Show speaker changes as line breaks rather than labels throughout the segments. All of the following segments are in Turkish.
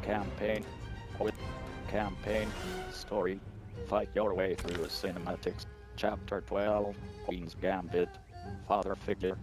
campaign. With campaign story, fight your way through the cinematics. Chapter 12, Queen's Gambit, Father Figure.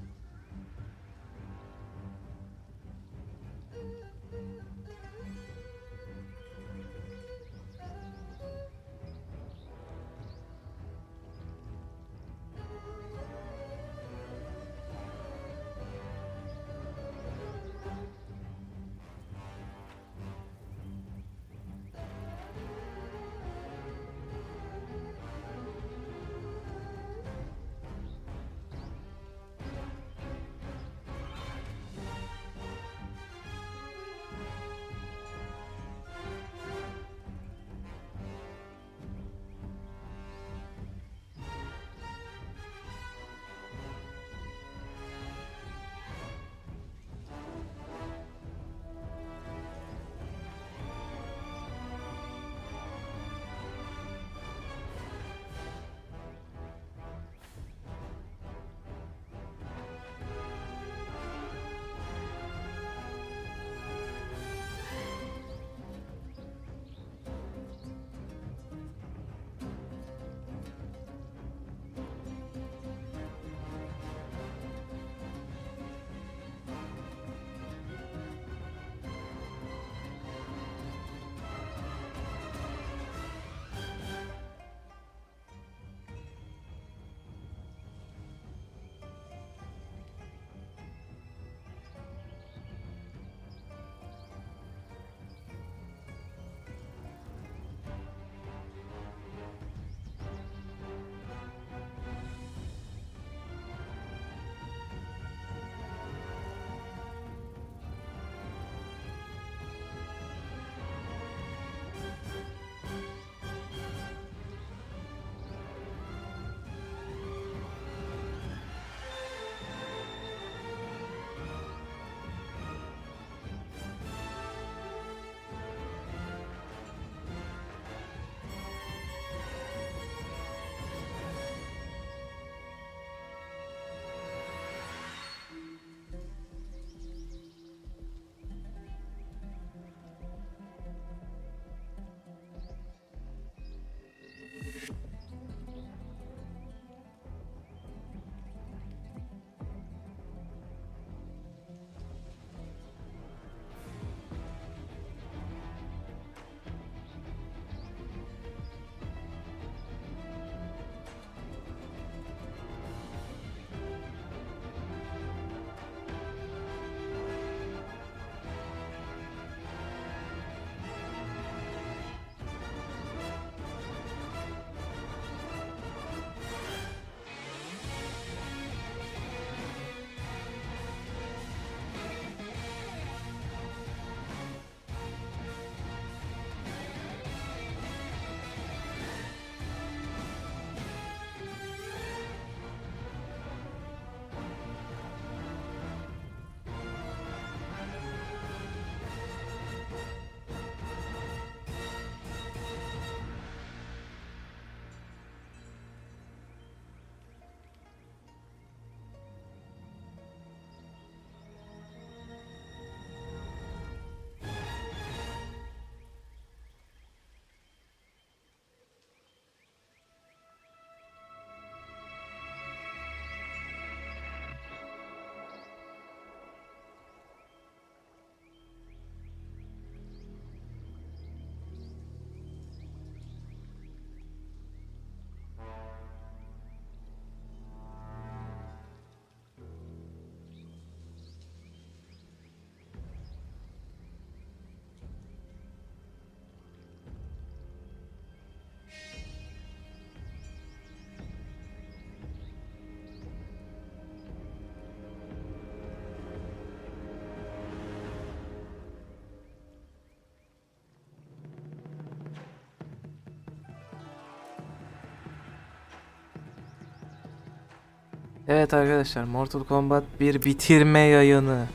Evet arkadaşlar, Mortal Kombat bir bitirme yayını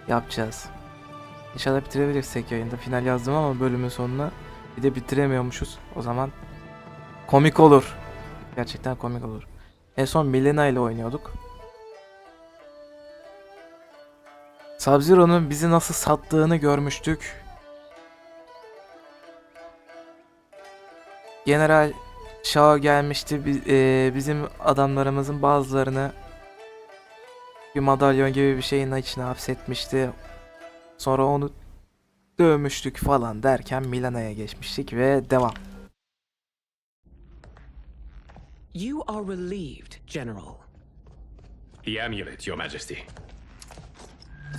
yapacağız. İnşallah bitirebilirsek yayında. Final yazdım ama bölümün sonuna bir de bitiremiyormuşuz. O zaman komik olur. Gerçekten komik olur. En son Milena ile oynuyorduk. Sub-Zero'nun bizi nasıl sattığını görmüştük. General Shao gelmişti. Bizim adamlarımızın bazılarını bir madalyon gibi bir şeyin içine hapsetmişti. Sonra onu dövmüştük falan derken Milana'ya geçmiştik ve devam.
You are relieved, General.
The amulet, Your Majesty.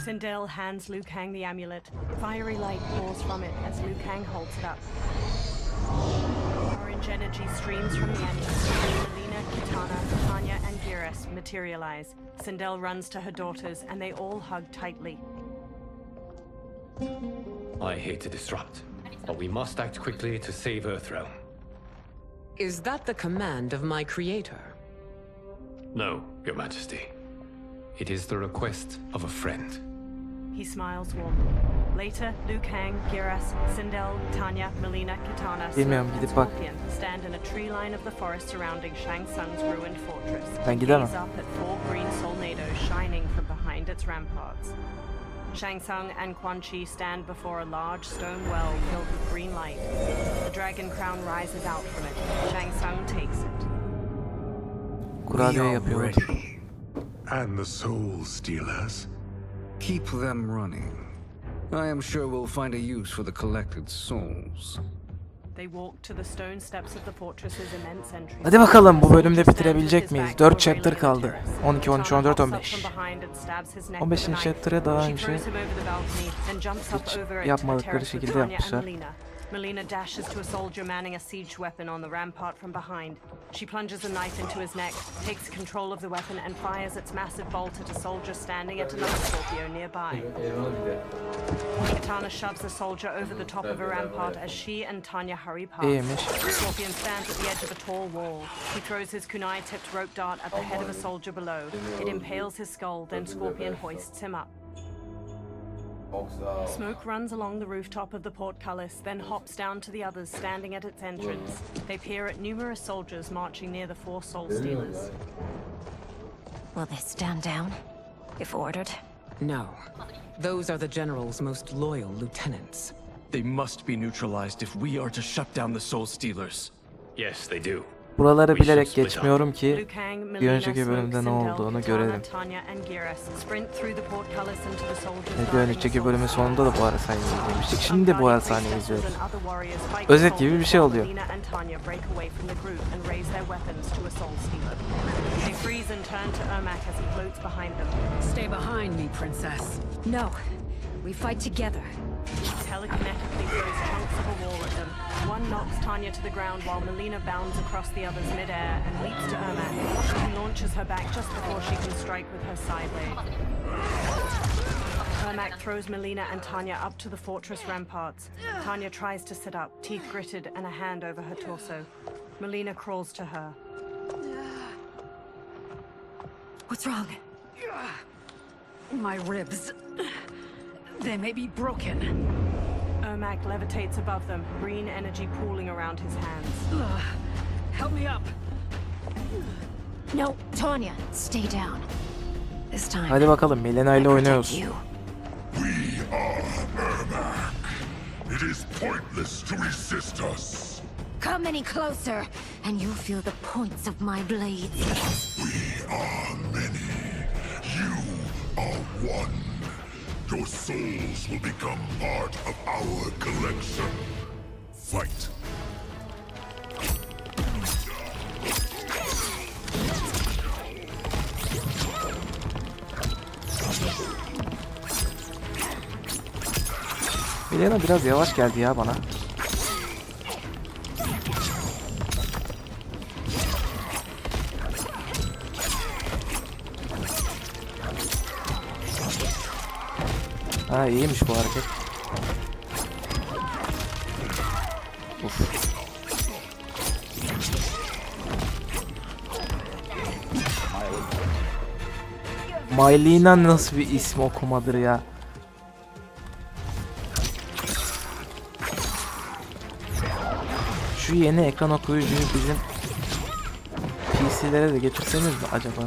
Sindel hands Liu Kang the amulet. Fiery light pours from it as Liu Kang holds it up. Orange energy streams from the amulet. Melina, Kitana, Tanya, and Geras materialize. Sindel runs to her daughters, and they all hug tightly.
I hate to disrupt, but we must act quickly to save Earthrealm.
Is that the command of my creator?
No, Your Majesty. It is the request of a friend.
He smiles warmly. Later, Liu Kang, Geras, Sindel, Tanya, Melina, Kitana,
Bilmiyorum,
Smoke, and
gidip bak.
Scorpion stand in a tree line of the forest surrounding Shang Tsung's ruined fortress.
Ben gidemem.
Gaze up at four green solnados shining from behind its ramparts. Shang Tsung and Quan Chi stand before a large stone well filled with green light. The dragon crown rises out from it. Shang Tsung takes it.
Kurabiye
We are
yapıyorlar.
ready. And the soul stealers?
Keep them running. I am sure we'll find a use for the collected souls.
They walk to the stone steps of the fortress's immense entry.
Hadi bakalım bu bölümde bitirebilecek miyiz? 4 chapter kaldı. 12, 13, 14, 15. 15. chapter'ı daha önce hiç yapmadıkları şekilde yapmışlar.
Melina dashes to a soldier manning a siege weapon on the rampart from behind. She plunges a knife into his neck, takes control of the weapon, and fires its massive bolt at a soldier standing at another Scorpio nearby. Kitana shoves a soldier over the top of a rampart as she and Tanya hurry past.
İyiymiş.
Scorpion stands at the edge of a tall wall. He throws his kunai-tipped rope dart at the head of a soldier below. It impales his skull, then Scorpion hoists him up. Smoke runs along the rooftop of the portcullis, then hops down to the others standing at its entrance. They peer at numerous soldiers marching near the four soul stealers.
Will they stand down, if ordered?
No. Those are the General's most loyal lieutenants.
They must be neutralized if we are to shut down the Soul Stealers.
Yes, they do.
Buraları bilerek geçmiyorum
Liu
ki
Kang,
bir
Melina,
önceki bölümde ne
Smoke, Sindel,
olduğunu
Kitana,
görelim.
Tanya, and Geras sprint through the portcullis into the soldiers'
Bir
guarding
önceki
the
bölümün
soul
sonunda da bu ara sahneyi izlemiştik. Şimdi de bu ara sahneyi izliyoruz. Özet
Özet
gibi bir şey oluyor.
Stay behind me, princess.
No. We fight together.
Telekinetically throws chunks of a wall at them. One knocks Tanya to the ground while Melina bounds across the others midair and leaps to Ermac. She launches her back just before she can strike with her side leg. Ermac throws Melina and Tanya up to the fortress ramparts. Tanya tries to sit up, teeth gritted and a hand over her torso. Melina crawls to her.
What's wrong?
My ribs. They may be broken.
Ermac levitates above them, green energy pooling around his hands.
Help me up.
No, Tanya, stay down. This time.
Hadi bakalım Melina ile
I
oynuyoruz.
protect you.
We are Ermac. It is pointless to resist us.
Come any closer, and you'll feel the points of my blades.
We are many. You are one. Your souls will become part of our collection. Fight.
Melina biraz yavaş geldi ya bana. Ha iyiymiş bu hareket. Uf. Maylina nasıl bir isim okumadır ya. Şu yeni ekran okuyucuyu bizim PC'lere de getirseniz mi acaba?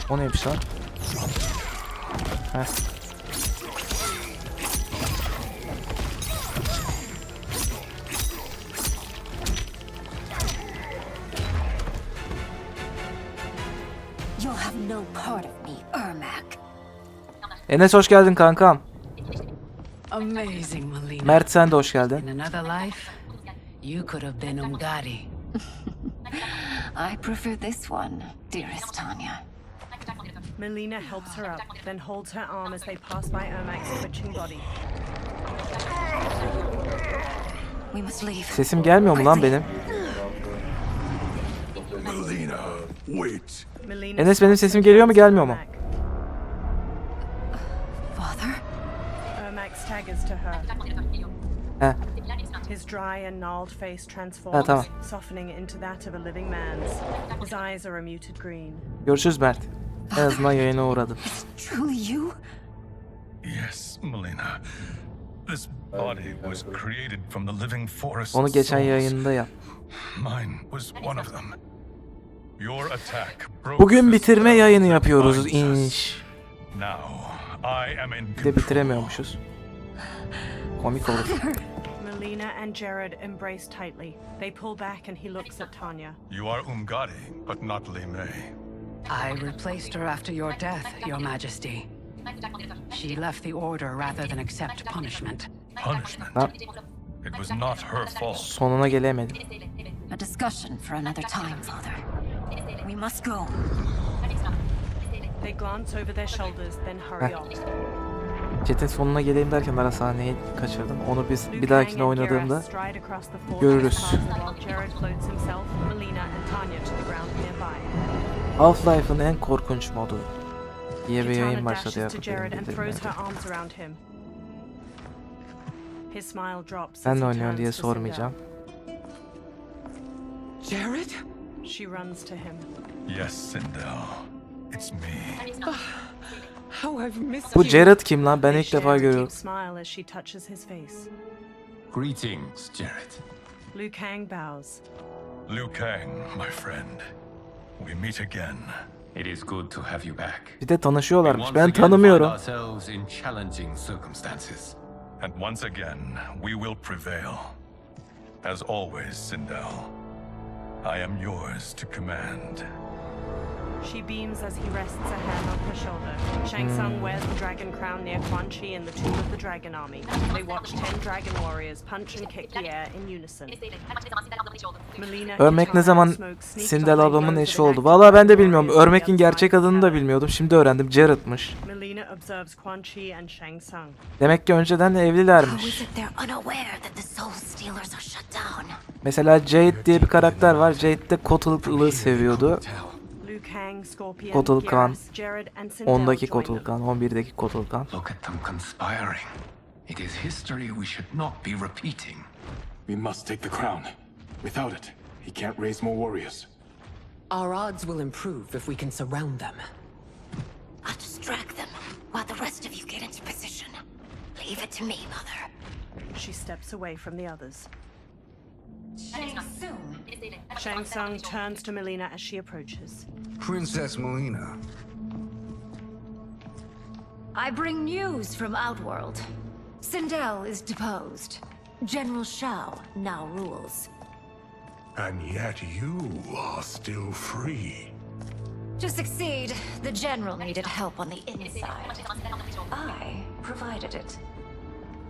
O neymiş lan? Heh.
You'll have no part of me, Ermac.
Enes hoş geldin kankam.
Amazing, Melina.
Mert sen de hoş geldin.
In another life, you could have been Umgadi.
I prefer this one, dearest Tanya.
Melina helps her up, then holds her arm as they pass by Ermac's twitching body.
We must leave.
Sesim gelmiyor mu lan benim?
Melina, wait.
Melina
Enes benim sesim geliyor mu gelmiyor mu?
Father?
Ermac staggers to her.
Heh.
His dry and gnarled face transforms,
tamam.
softening into that of a living man's. His eyes are a muted green.
Görüşürüz Mert. En azından yayına uğradım.
Truly you?
Yes, Melina. This body was created from the living forest.
Onu geçen yayında yap.
Mine was one of them. Your attack broke.
Bugün bitirme yayını yapıyoruz inş.
Now I am in
Bir de bitiremiyormuşuz. Komik olur.
Melina and Jared embrace tightly. They pull back and he looks at Tanya.
You are Umgadi, but not Li Mei.
I replaced her after your death, Your Majesty. She left the order rather than accept punishment.
Punishment?
Ha,
It was not her fault.
sonuna gelemedim.
A discussion for another time, Father. We must go.
They glance over their shoulders, then hurry off.
Chat'in sonuna geleyim derken ara sahneyi kaçırdım. Onu biz bir
Liu
dahakine
Kang and
oynadığımda
Gareth stride across the floor
görürüz.
to the castle while Jared floats himself, Melina and Tanya to the ground nearby.
Half-Life'ın en korkunç modu diye bir yayın
Kitana
başladı
dashes to
yapıp
Jared and throws
bildirimleri.
her arms around him. His smile drops
Ben
as
de
he
oynuyorum
turns
diye
to
sormayacağım.
Jared?
Sindel. She runs to him.
Yes, Sindel. It's me.
How I've missed
Bu
you.
Jared kim lan? Ben
They
ilk
share
defa
a deep
görüyorum.
smile as she touches his face.
Greetings, Jared.
Liu Kang bows.
Liu Kang, my friend. We meet again.
It is good to have you back.
Bir de tanışıyorlarmış.
We
Ben
once again
tanımıyorum.
find ourselves in challenging circumstances.
And once again, we will prevail. As always, Sindel, I am yours to command.
She beams as he rests a hand on her shoulder. Shang Tsung wears the dragon crown near Quan Chi in the tomb of the Dragon Army. They watch 10 dragon warriors punch and kick the air in unison. Melina,
Örmek ne
Kitana,
zaman
and Smoke sneak
Sindel
behind
ablamın
those
eşi
with
oldu?
an
Vallahi ben de
active
bilmiyorum.
warrior
Örmek'in
just
gerçek
like
adını da
her.
bilmiyordum. Şimdi öğrendim. Jared'mış.
Melina observes Quan Chi and Shang Tsung.
Demek ki önceden
How is
evlilermiş.
it they're unaware that the Soul Stealers are shut down?
Mesela Jade diye bir karakter var. Jade de Kotul'u seviyordu.
Liu Kang, Scorpion,
Kotal Khan,
Geras, Jared and Sindel
10'daki
join them.
Kotulkan, 11'deki Kotulkan.
Look at them conspiring. It is history we should not be repeating.
We must take the crown. Without it, he can't raise more warriors.
Our odds will improve if we can surround them.
I'll distract them while the rest of you get into position. Leave it to me, Mother.
She steps away from the others.
Shang Tsung.
Shang Tsung turns to Melina as she approaches.
Princess Melina.
I bring news from Outworld. Sindel is deposed. General Shao now rules.
And yet you are still free.
To succeed, the general needed help on the inside. I provided it.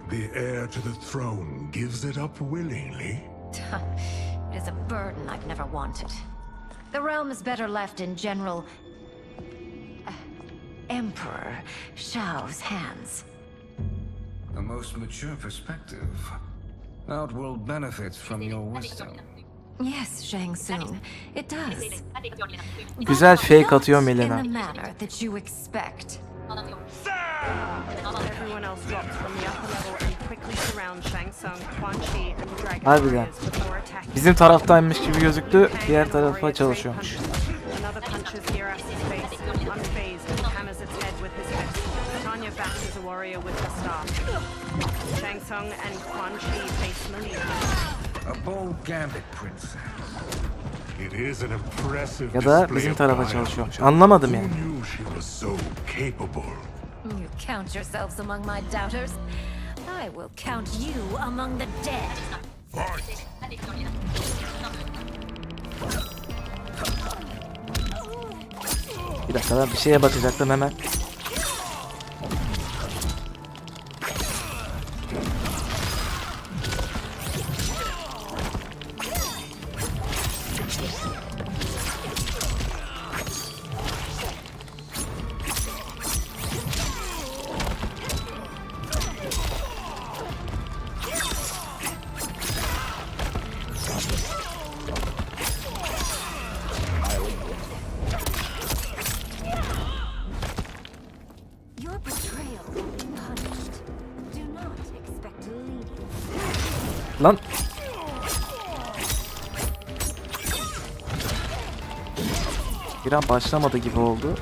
The heir to the throne gives it up willingly.
It is a burden I've never wanted. The realm is better left in General... Emperor Shao's hands.
A most mature perspective. Outworld benefits from your wisdom.
Yes, Shang Tsung, it does.
Güzel fake
Not
atıyor
in
Melina.
the manner that you expect.
Everyone else drops from the upper level and quickly surrounds Shang Tsung, Quan Chi, and the Dragon
Harbiden.
Warriors before attacking.
Bizim taraftaymış gibi gözüktü.
Liu Kang
Diğer
and the
tarafa
warrior
çalışıyormuş.
trade punches. Another punches Geras's face, unfazed, and hammers its head with his fist. Tanya bashes a warrior with her staff. Shang Tsung and Quan Chi face Melina.
A bold gambit, princess.
It is an impressive
Ya da
display
bizim
of
tarafa
guile.
çalışıyormuş. Anlamadım
Who
yani.
knew she was so capable?
You count yourselves among my doubters. I will count you among the dead.
Fight!
Bir dakika, ben bir şeye bakacaktım hemen.
Your betrayal will be punished. Do not expect to lead.
Lan. Bir an başlamadı gibi oldu.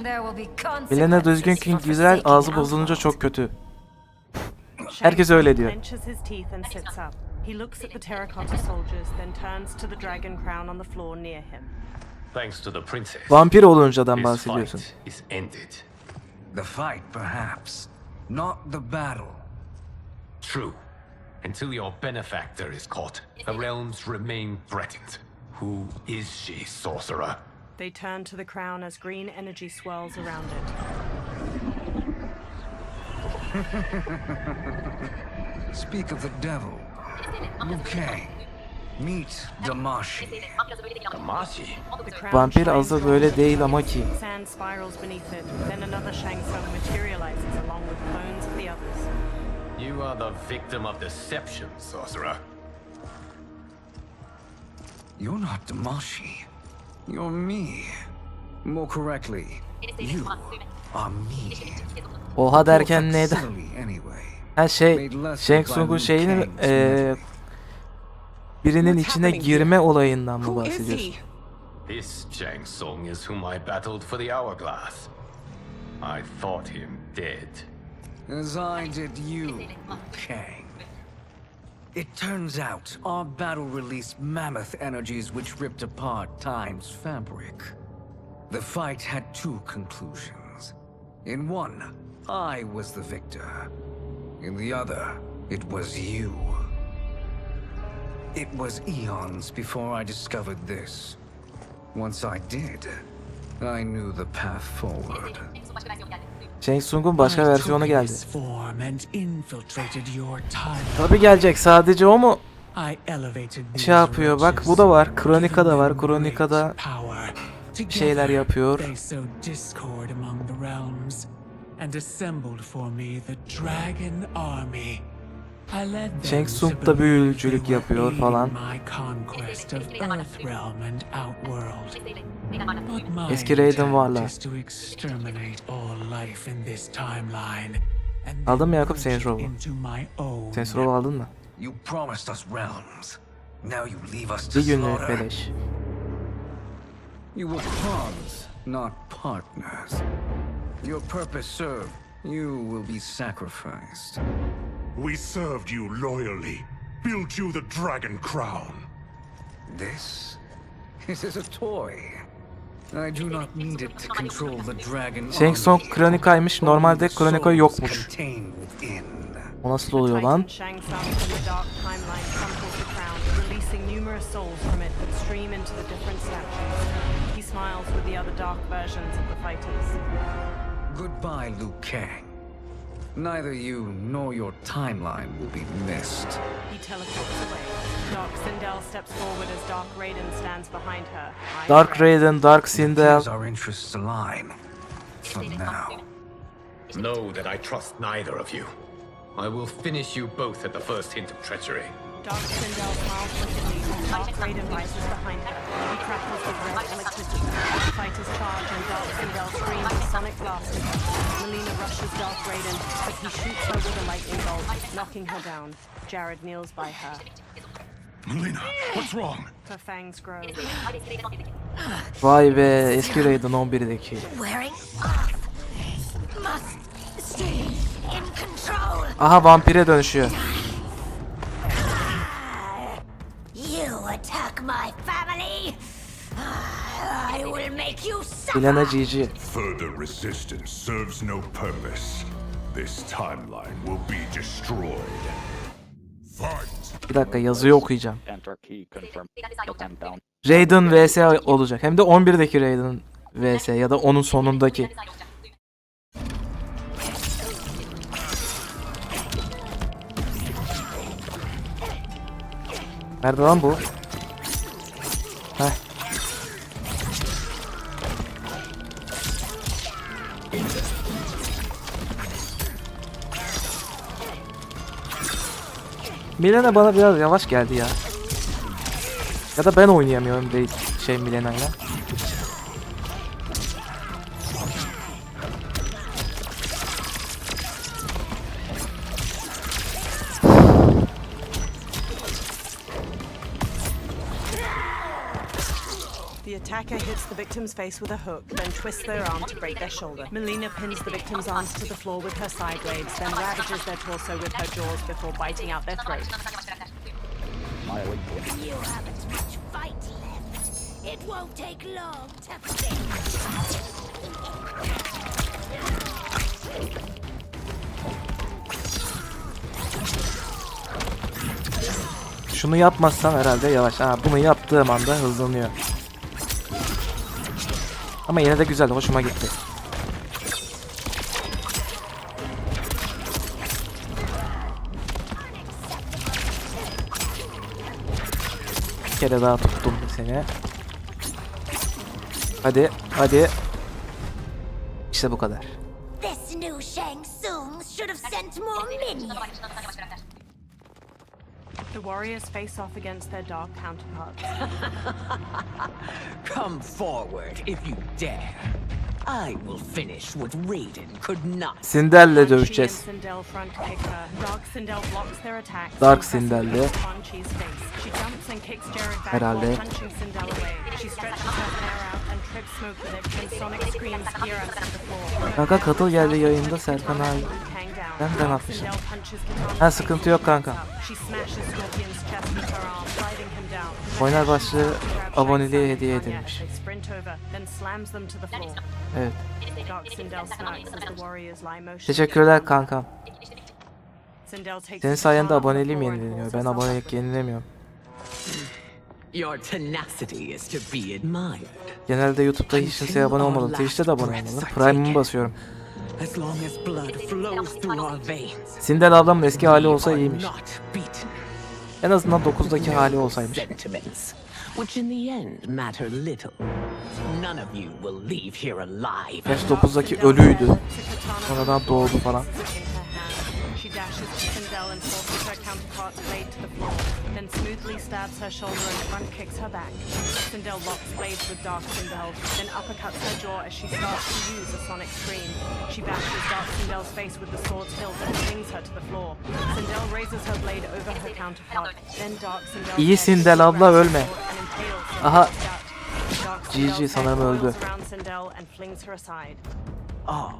There will be
Bilene düzgün
consequences
King
for
güzel,
forsaking
ağzı bozulunca çok kötü.
Herkes
öyle diyor.
Clenches his teeth and sits up. He looks at the terracotta soldiers, then turns to the dragon crown on the floor near him.
Thanks to the princess,
Vampir oluncadan
this
bahsediyorsun.
fight is ended.
The fight, perhaps. Not the battle.
True. Until your benefactor is caught, the realms remain threatened. Who is she, sorcerer?
They turn to the crown as green energy swirls around it.
Speak of the devil. Okay. Meet Damashi.
Damashi?
The crown
Vampir
shines
azı
from
böyle
the
değil
floor.
ama ki.
Sand spirals beneath it. Then another Shang Tsung materializes along with clones of the others.
You are the victim of deception, sorcerer.
You're not Damashi. You're me. More correctly, you are me.
Oha derken neydi?
Facsimile anyway.
Her şey
Made less
Shang
by
Tsung'un
Liu
şeyini
Kang's method.
birinin içine girme olayından mı
Who is
bahsediyorsun?
he?
This Shang Tsung is whom I battled for the hourglass. I thought him dead.
As I did you, Kang. It turns out our battle released mammoth energies which ripped apart time's fabric. The fight had two conclusions. In one, I was the victor. In the other, it was you. It was eons before I discovered this. Once I did, I knew the path forward.
Shang Tsung'un başka versiyonu geldi.
Form and infiltrated your time.
Tabi gelecek, sadece o mu
I elevated
şey yapıyor? Bak bu da var. Kronika da var. Kronikada bir şeyler yapıyor.
They sowed discord among the realms and assembled for me the Dragon Army. I led them
Shang Tsung
to
da
believe
büyücülük
they were
yapıyor
aiding
falan.
my conquest of Earthrealm and Outworld. But my
Eski Raiden
intent
varlar.
is to exterminate all life in this timeline and
Aldın mı
then
Yakup
merge
Saints
it
Row'u?
into my own.
Saints Row'u aldın mı?
You promised us realms. Now you leave us to
Bir günlük
slaughter.
beleş.
You were pawns, not partners. Your purpose served. You will be sacrificed.
We served you loyally, built you the Dragon Crown.
This is a toy. I do not need it to control the dragon
Shang Tsung
army.
kronikaymış. Normalde
Only
kronika
souls
yokmuş.
contained within.
O nasıl oluyor lan?
Shang Tsung from the dark timeline crumples the crown, releasing numerous souls from it that stream into the different statues. He smiles with the other dark versions of the fighters.
Goodbye, Liu Kang. neither you nor your timeline will be missed.
He teleports away. Dark Sindel steps forward as Dark Raiden stands behind her.
Dark Raiden, Dark Sindel.
Our interests align. For now.
Know that I trust neither of you. I will finish you both at the first hint of treachery.
Dark Sindel smiles wickedly as Dark Raiden rises behind her. He crackles with red electricity. The fighters charge and Dark Sindel screams a sonic blast at her. Melina rushes Dark Raiden, but he shoots her with a lightning bolt, knocking her down. Jared kneels by her.
Melina, what's wrong?
Her fangs grow.
Vay be, eski Raiden 11'deki.
Wearing off. Must stay in control.
Aha, vampire dönüşüyor.
You attack my family. I will make you suffer.
Bilene GG.
Further resistance serves no purpose. This timeline will be destroyed. Fight!
Bir dakika, yazıyı okuyacağım.
Enter key confirm. And down.
Raiden vs olacak. Hem de 11'deki Raiden vs ya da onun sonundaki. Nerede lan bu? Heh. Milena bana biraz yavaş geldi ya. Ya da ben oynayamıyorum değil Milena'yla.
The attacker hits the victim's face with a hook, then twists their arm to break their shoulder. Melina pins the victim's arms to the floor with her side blades, then ravages their torso with her jaws before biting out their throat.
You haven't much fight left. It won't take long to finish.
Şunu yapmazsam herhalde yavaş. Ha, bunu yaptığım anda hızlanıyor. Ama yine de güzel, hoşuma gitti. Bir kere daha tuttum seni. Hadi, hadi. İşte bu kadar.
This new Shang Tsung should have sent more minions.
The warriors face off against their dark counterparts.
Come forward if you dare. I will finish what Raiden could not.
Sindel'le dövüşeceğiz.
Sindel front kick her. Dark Sindel blocks their attacks.
Dark Sindel'le.
She jumps and kicks Jared back
Herhalde.
while punching Sindel away. She stretches her hair out and trips smoke with it when Sonic screams gear us to the floor.
Kanka katıl geldi yayında Serkan abi. Ben atmışım. Ha, sıkıntı yok kanka. Oynar başlığı aboneliğe hediye edilmiş. Evet. Teşekkürler kankam. Senin sayende aboneliğim yenileniyor. Ben abonelik yenilemiyorum.
Your tenacity is to be admired.
Genelde YouTube'da hiç kimseye abone olmadım. Twitch'te de abone olmadım. Prime'ımı basıyorum.
As long as blood flows through our veins.
Sindel ablamın eski hali olsa iyiymiş. En azından 9'daki hali olsaymış.
Which in the end matter little. None of you will leave here alive.
Gerçi 9'daki ölüydü. Sonradan doğdu falan.
She dashes to Sindel and forces her counterpart's blade to the floor, then smoothly stabs her shoulder and front kicks her back. Sindel locks blades with Dark Sindel, then uppercuts her jaw as she starts to use a sonic scream. She bashes Dark Sindel's face with the sword's hilt and flings her to the floor. Sindel raises her blade over her counterpart, then Dark Sindel...
İyi Sindel abla, ölme. Aha. GG, sanırım öldü.
Oh.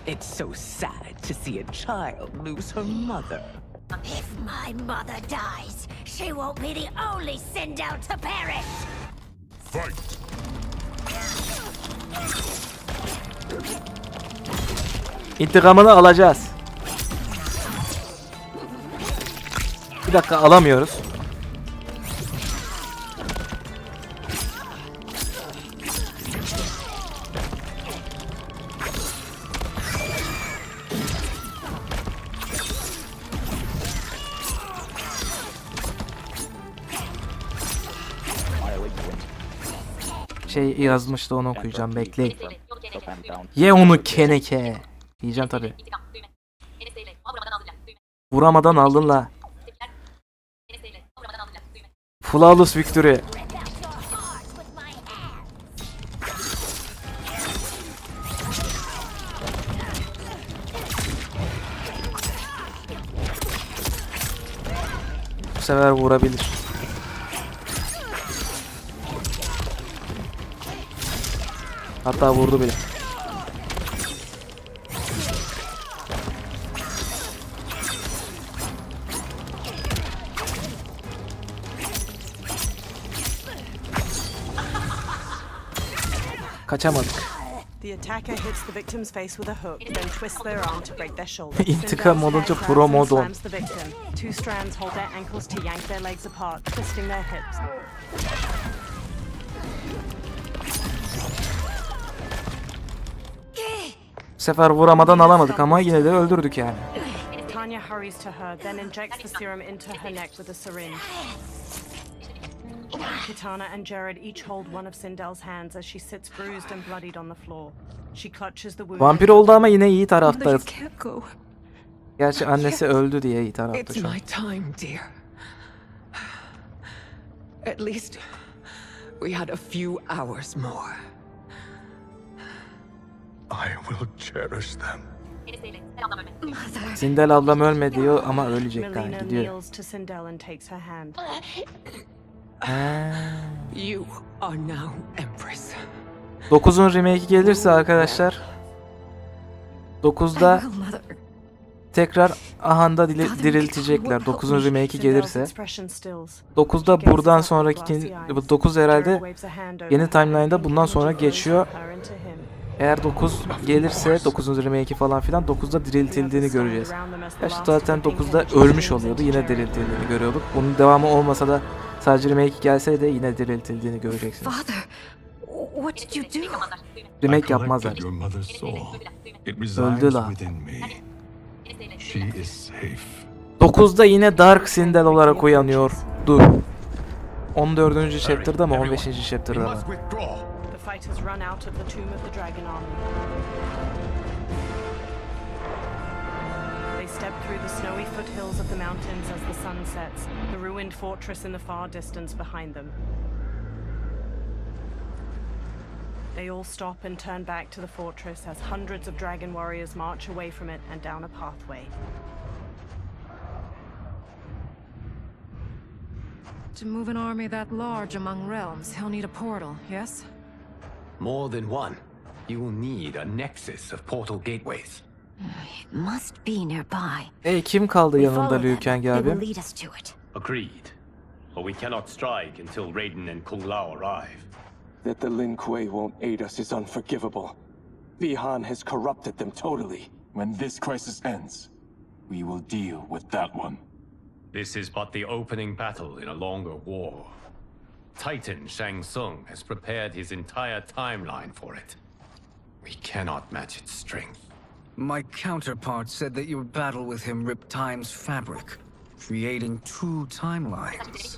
It's so sad to see a child lose her mother.
If my mother dies, she won't be the only Sindel to perish.
Fight!
İntikamını alacağız. Bir dakika, alamıyoruz. şey yazmıştı, onu okuyacağım, bekleyin. Ye onu keneke. Yiyeceğim tabi. Vuramadan aldın la. Flawless victory. Bu sefer vurabilir. Hatta vurdu bile. Kaçamadık.
The attacker hits the victim's face with a hook, then twists their arm to break their shoulder.
İntikam olunca pro mod on.
Slams the victim. Two strands hold their ankles to yank their legs apart, twisting their hips.
Bu sefer vuramadan alamadık ama yine de öldürdük yani.
Tanya hurries to her, then injects the serum into her neck with a syringe. Kitana and Jared each hold one of Sindel's hands as she sits bruised and bloodied on the floor. She clutches the wound.
Vampir oldu ama yine iyi tarafta. Gerçi annesi öldü diye iyi tarafta
It's
şu an.
my time, dear. At least we had a few hours more.
I will cherish them.
Sindel ablam ölme diyor ama ölecek
Melina
yani, gidiyor.
kneels to Sindel and takes her hand.
You are now Empress.
9'un remake'i gelirse arkadaşlar, 9'da tekrar ahanda diriltecekler. 9'un remake'i gelirse 9'da buradan sonraki 9 herhalde yeni timeline'da bundan sonra geçiyor. Eğer 9 gelirse 9'un remake'i falan filan 9'da diriltildiğini göreceğiz. Gerçi zaten 9'da ölmüş oluyordu, yine diriltildiğini görüyorduk. Bunun devamı olmasa da sadece remake gelse de yine diriltildiğini göreceksiniz. Remake yapmazlar. Öldü la. 9'da yine Dark Sindel olarak uyanıyor. Dur. 14. chapter'da mı 15. chapter'da mı?
The fighters run out of the tomb of the dragon army. They step through the snowy foothills of the mountains as the sun sets, the ruined fortress in the far distance behind them. They all stop and turn back to the fortress as hundreds of dragon warriors march away from it and down a pathway.
To move an army that large among realms, he'll need a portal, yes?
More than one. You will need a nexus of portal gateways.
It must be nearby.
Kim kaldı yanında Liu Kang abi?
Agreed. But we cannot strike until Raiden and Kung Lao arrive.
That the Lin Kuei won't aid us is unforgivable. Bi-Han has corrupted them totally. When this crisis ends, we will deal with that one.
This is but the opening battle in a longer war. Titan Shang Tsung has prepared his entire timeline for it. We cannot match its strength.
My counterpart said that your battle with him ripped time's fabric, creating two timelines.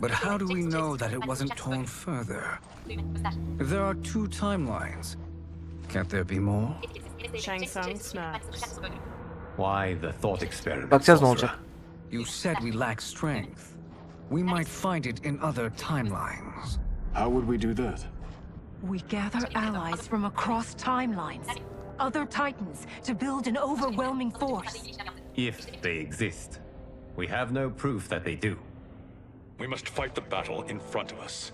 But how do we know that it wasn't torn further? If there are two timelines, can't there be more?
Shang Tsung smirks.
Why the thought experiment?
Bakacağız ne olacak.
You said we lack strength. We might find it in other timelines.
How would we do that?
We gather allies from across timelines, other titans, to build an overwhelming force.
If they exist. We have no proof that they do.
We must fight the battle in front of us.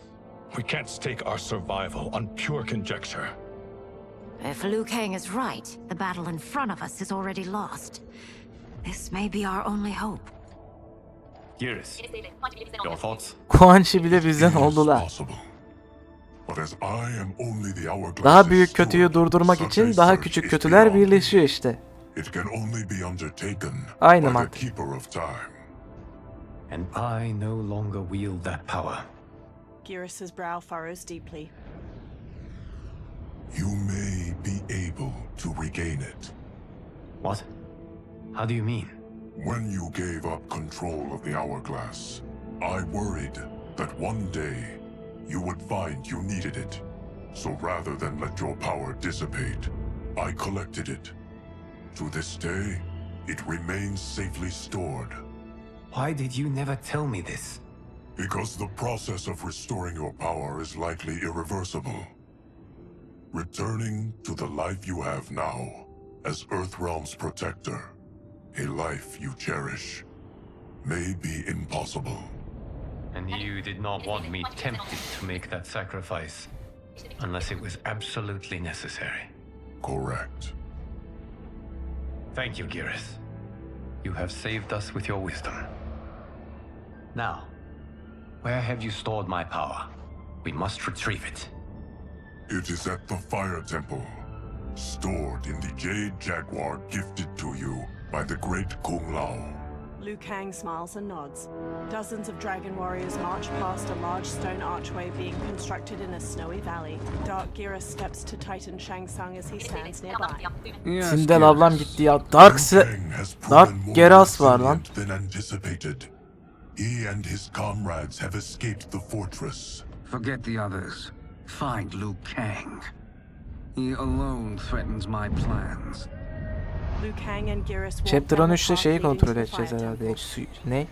We can't stake our survival on pure conjecture.
If Liu Kang is right, the battle in front of us is already lost. This may be our only hope.
Iris, your thoughts?
Quan Chi bile bizden oldular. Daha büyük kötüyü durdurmak için daha küçük kötüler birleşiyor işte. Aynı mantık.
And I no longer wield that power.
Geras' brow furrows deeply.
You may be able to regain it.
What? How do you mean?
When you gave up control of the hourglass, I worried that one day you would find you needed it. So rather than let your power dissipate, I collected it. To this day, it remains safely stored.
Why did you never tell me this?
Because the process of restoring your power is likely irreversible. Returning to the life you have now, as Earthrealm's protector, a life you cherish, may be impossible.
And you did not want me tempted to make that sacrifice, unless it was absolutely necessary.
Correct.
Thank you, Geras. You have saved us with your wisdom. Now, where have you stored my power? We must retrieve it.
It is at the Fire Temple, stored in the Jade Jaguar gifted to you by the great Kung Lao.
Liu Kang smiles and nods. Dozens of dragon warriors march past a large stone archway being constructed in a snowy valley. Dark Gira steps to Titan Shang Tsung as he stands nearby.
Sindel ablam gitti ya. Dark Geras var lan.
Than anticipated. He and his comrades have escaped the fortress.
Forget the others. Find Liu Kang. He alone threatens my plans.
Liu Kang and Geras walk
Chapter
down the
13'te
path
şeyi
leading
kontrol
to the
edeceğiz
Fire
herhalde.
Temple.
Ne?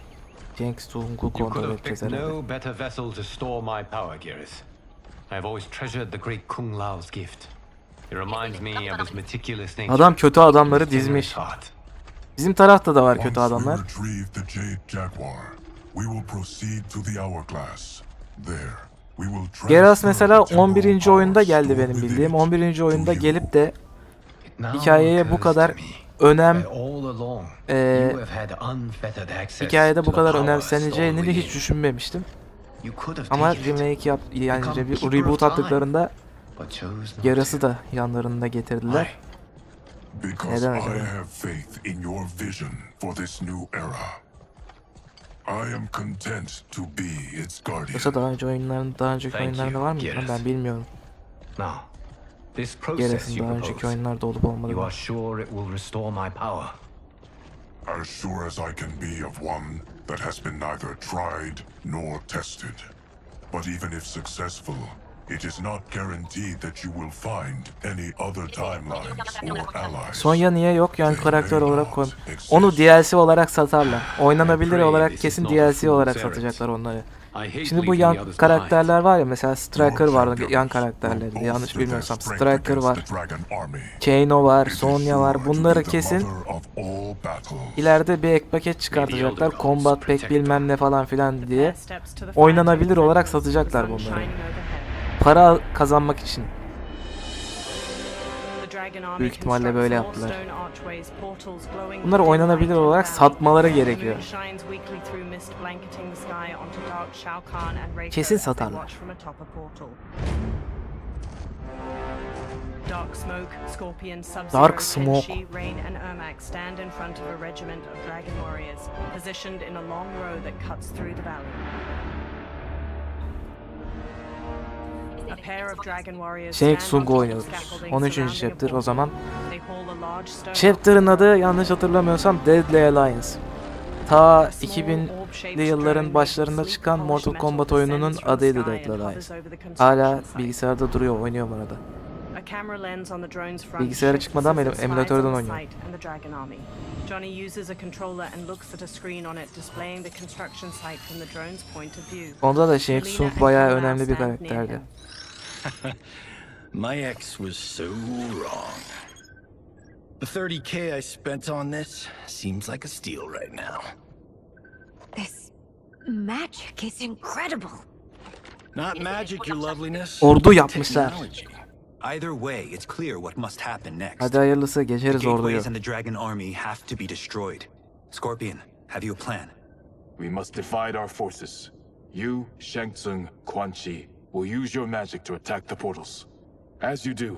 Shang Tsung'u
You could
kontrol
have
edeceğiz
picked
herhalde.
no better vessel to store my power, Geras. I have always treasured the great Kung Lao's gift. It reminds me of his meticulous nature.
Adam kötü adamları dizmiş. Bizim tarafta da var kötü
Once we
adamlar.
retrieve the Jade Jaguar, we will proceed to the Hourglass. There, we will
Geras mesela
transfer the
11.
temporal
oyunda
power
geldi
stored
benim
within
bildiğim.
it
11. oyunda
to
gelip de
Now
hikayeye bu
occurs
kadar
to me
önem
that all along
eee,
you have had unfettered access
hikayede
to
bu
the
kadar
power
önemseneceğini
stored
de hiç
within.
düşünmemiştim.
You could have
Ama
taken it,
remake yani
become
bir
keeper of
reboot
time,
attıklarında
but chose not
Geras'ı
to.
da yanlarında getirdiler.
Because
Neden
I
acaba?
have faith in your vision for this new era. I am content to be its guardian.
Yoksa daha önceki
Thank
oyunlarında
you,
var mıydı?
Geras.
Ben bilmiyorum.
Now, this process
Geras'ın
you
daha önceki
propose,
oyunlarda olup
you
olmadığını.
are sure it will restore my power?
As sure as I can be of one that has been neither tried nor tested. But even if successful, it is not guaranteed that you will find any other timelines or allies.
Sonya niye yok? Yani karakter olarak koy. Onu DLC olarak satarlar. Oynanabilir olarak kesin DLC olarak satacaklar onları. Şimdi bu yan karakterler var ya, mesela Striker var yan karakterlerinde, yanlış bilmiyorsam Striker var, Kano var, Sonya var, bunları kesin ileride bir ek paket çıkartacaklar, Kombat Pack bilmem ne falan filan diye oynanabilir olarak satacaklar bunları. Para kazanmak için. Büyük ihtimalle böyle yaptılar. Bunları oynanabilir olarak satmaları gerekiyor. Kesin satarlar.
Dark
Smoke.
Smoke, Rain, and Ermac stand in front of a regiment of dragon warriors, positioned in a long row that cuts through the valley.
Shang Tsung'u oynuyoruz. 13. chapter o zaman. Chapter'ın adı yanlış hatırlamıyorsam Deadly Alliance. Ta 2000'li yılların başlarında çıkan Mortal Kombat oyununun adıydı Deadly Alliance. Hala bilgisayarda duruyor, oynuyorum arada. Bilgisayara çıkmadan emülatörden oynuyorum. Onda da Shang Tsung bayağı önemli bir karakterdi.
My ex was so wrong. The 30K I spent on this seems like a steal right now.
This magic is incredible.
Not magic, your loveliness.
Ordu yapmışlar.
Either way, it's clear what must happen next.
Hadi hayırlısı, geçeriz orduyu.
The gateways and the dragon army have to be destroyed. Scorpion, have you a plan?
We must divide our forces. You, Shang Tsung, Quan Chi will use your magic to attack the portals. As you do,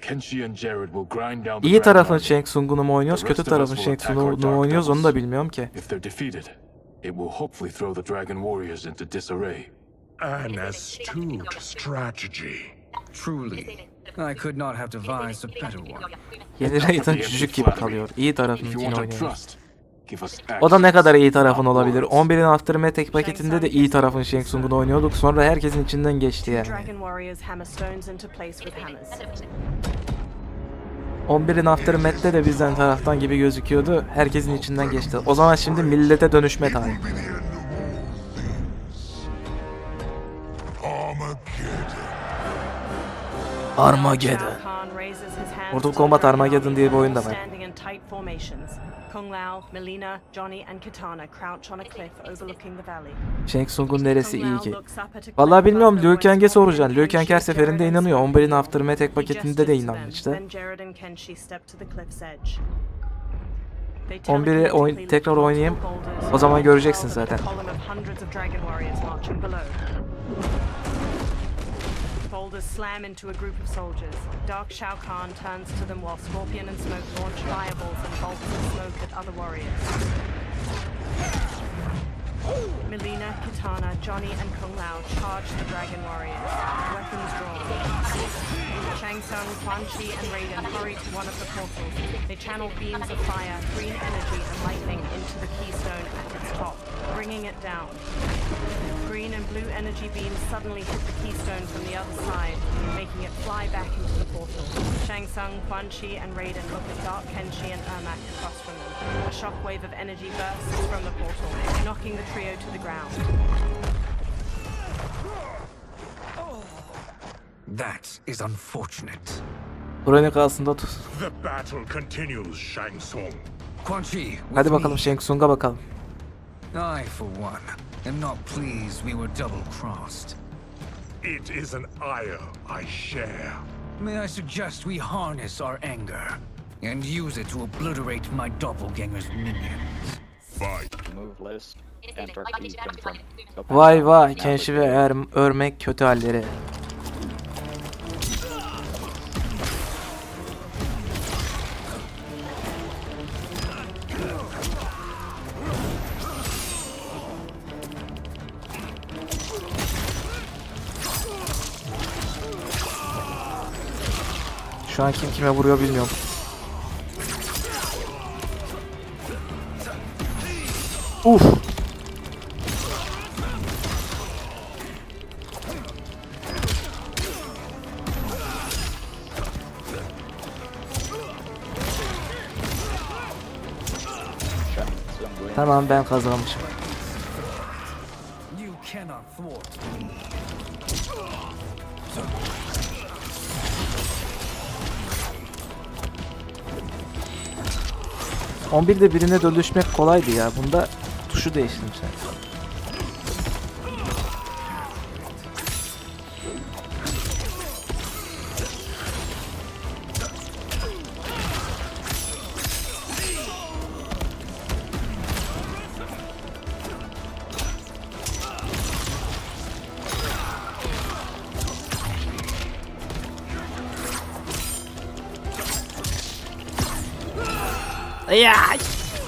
Kenshi and Jared will grind down the
İyi tarafın
dragon
Shang Tsung'unu mu oynuyoruz, kötü tarafın Shang Tsung'unu mu oynuyoruz onu da bilmiyorum ki.
If they're defeated, it will hopefully throw the dragon warriors into disarray.
An astute strategy.
Truly, I could not have devised a better one.
Yeni Raid'ın cücük gibi kalıyor. İyi tarafın
If you
için
want our
oynuyoruz.
trust, give us
O da ne kadar iyi
actions,
tarafın
not
olabilir.
words.
11'in Aftermath paketinde de iyi tarafın Shang Tsung'unu oynuyorduk. Sonra herkesin içinden geçti yani.
Dragon warriors hammer stones into place with hammers.
11'in Aftermath'te de bizden taraftan gibi gözüküyordu. Herkesin içinden geçti. O zaman şimdi millete dönüşme time. Armageddon. Mortal Kombat Armageddon diye bir oyun da var.
Kung Lao, Melina, Johnny and Kitana crouch on a cliff overlooking the valley.
Shang Tsung'un neresi iyi ki? Vallahi bilmiyorum, Liu Kang'e soracaksın. Liu Kang her seferinde inanıyor. 11'in Aftermath paketinde de inanmıştı. 11'i tekrar oynayayım. O zaman göreceksin zaten.
Boulders slam into a group of soldiers. Dark Shao Kahn turns to them while Scorpion and Smoke launch fireballs and bolts of smoke at other warriors. Melina, Kitana, Johnny and Kung Lao charge the dragon warriors, weapons drawn. Shang Tsung, Quan Chi and Raiden hurry to one of the portals. They channel beams of fire, green energy and lightning into the keystone at its top, bringing it down. Green and blue energy beams suddenly hit the keystone from the other side, making it fly back into the portal. Shang Tsung, Quan Chi and Raiden look at Dark Kenshi and Ermac across from them. A shockwave of energy bursts from the portal, knocking the trio to the ground.
That is unfortunate.
Kronik aslında tut.
The battle continues, Shang Tsung.
Quan Chi,
Hadi bakalım Shang Tsung'a bakalım.
I, for one, am not pleased we were double-crossed.
It is an ire I share.
May I suggest we harness our anger and use it to obliterate my doppelganger's minions?
Fight.
Move list. Enter key confirm.
Vay vay, Kenshi ve Örmek kötü halleri. Şu an kim kime vuruyor bilmiyorum. Uf. Tamam, ben kazanmışım.
You cannot thwart me.
11'de birine dönüşmek kolaydı ya. Bunda tuşu değiştirmişler.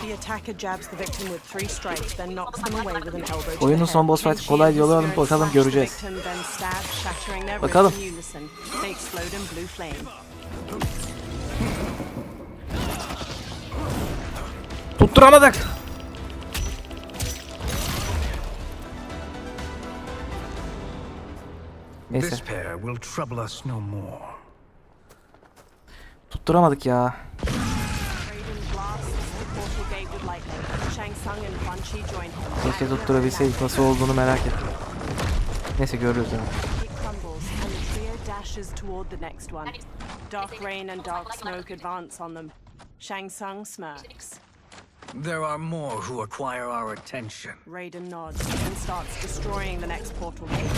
The attacker jabs the victim with 3 strikes, then knocks them away with an elbow to the
Oyunun
head.
son boss fight kolay diyorlar ama bakalım göreceğiz. Bakalım.
They explode in blue flame.
Tutturamadık. Neyse.
This pair will trouble us no more.
Tutturamadık ya. Keşke tutturabilseydik, nasıl olduğunu merak ettim. Neyse, görürüz yani.
Dark rain and dark smoke advance on them. Shang Tsung smirks.
There are more who acquire our attention.
Raiden nods and starts destroying the next portal gate.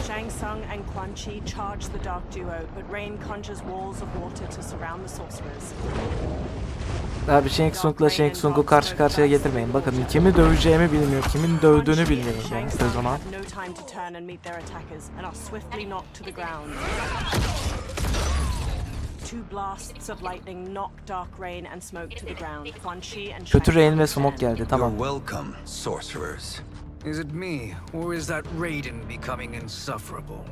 Shang Tsung and Quan Chi charge the dark duo, but Rain conjures walls of water to surround the sorcerers.
Abi Shang Tsung'la Shang Tsung'u karşı karşıya getirmeyin. Bakın kimi döveceğimi bilmiyorum, kimin dövdüğünü bilmiyorum yani o zaman. Kötü rain ve smoke geldi, tamam.
Welcome, sorcerers.
Is it me, or is that Raiden becoming insufferable?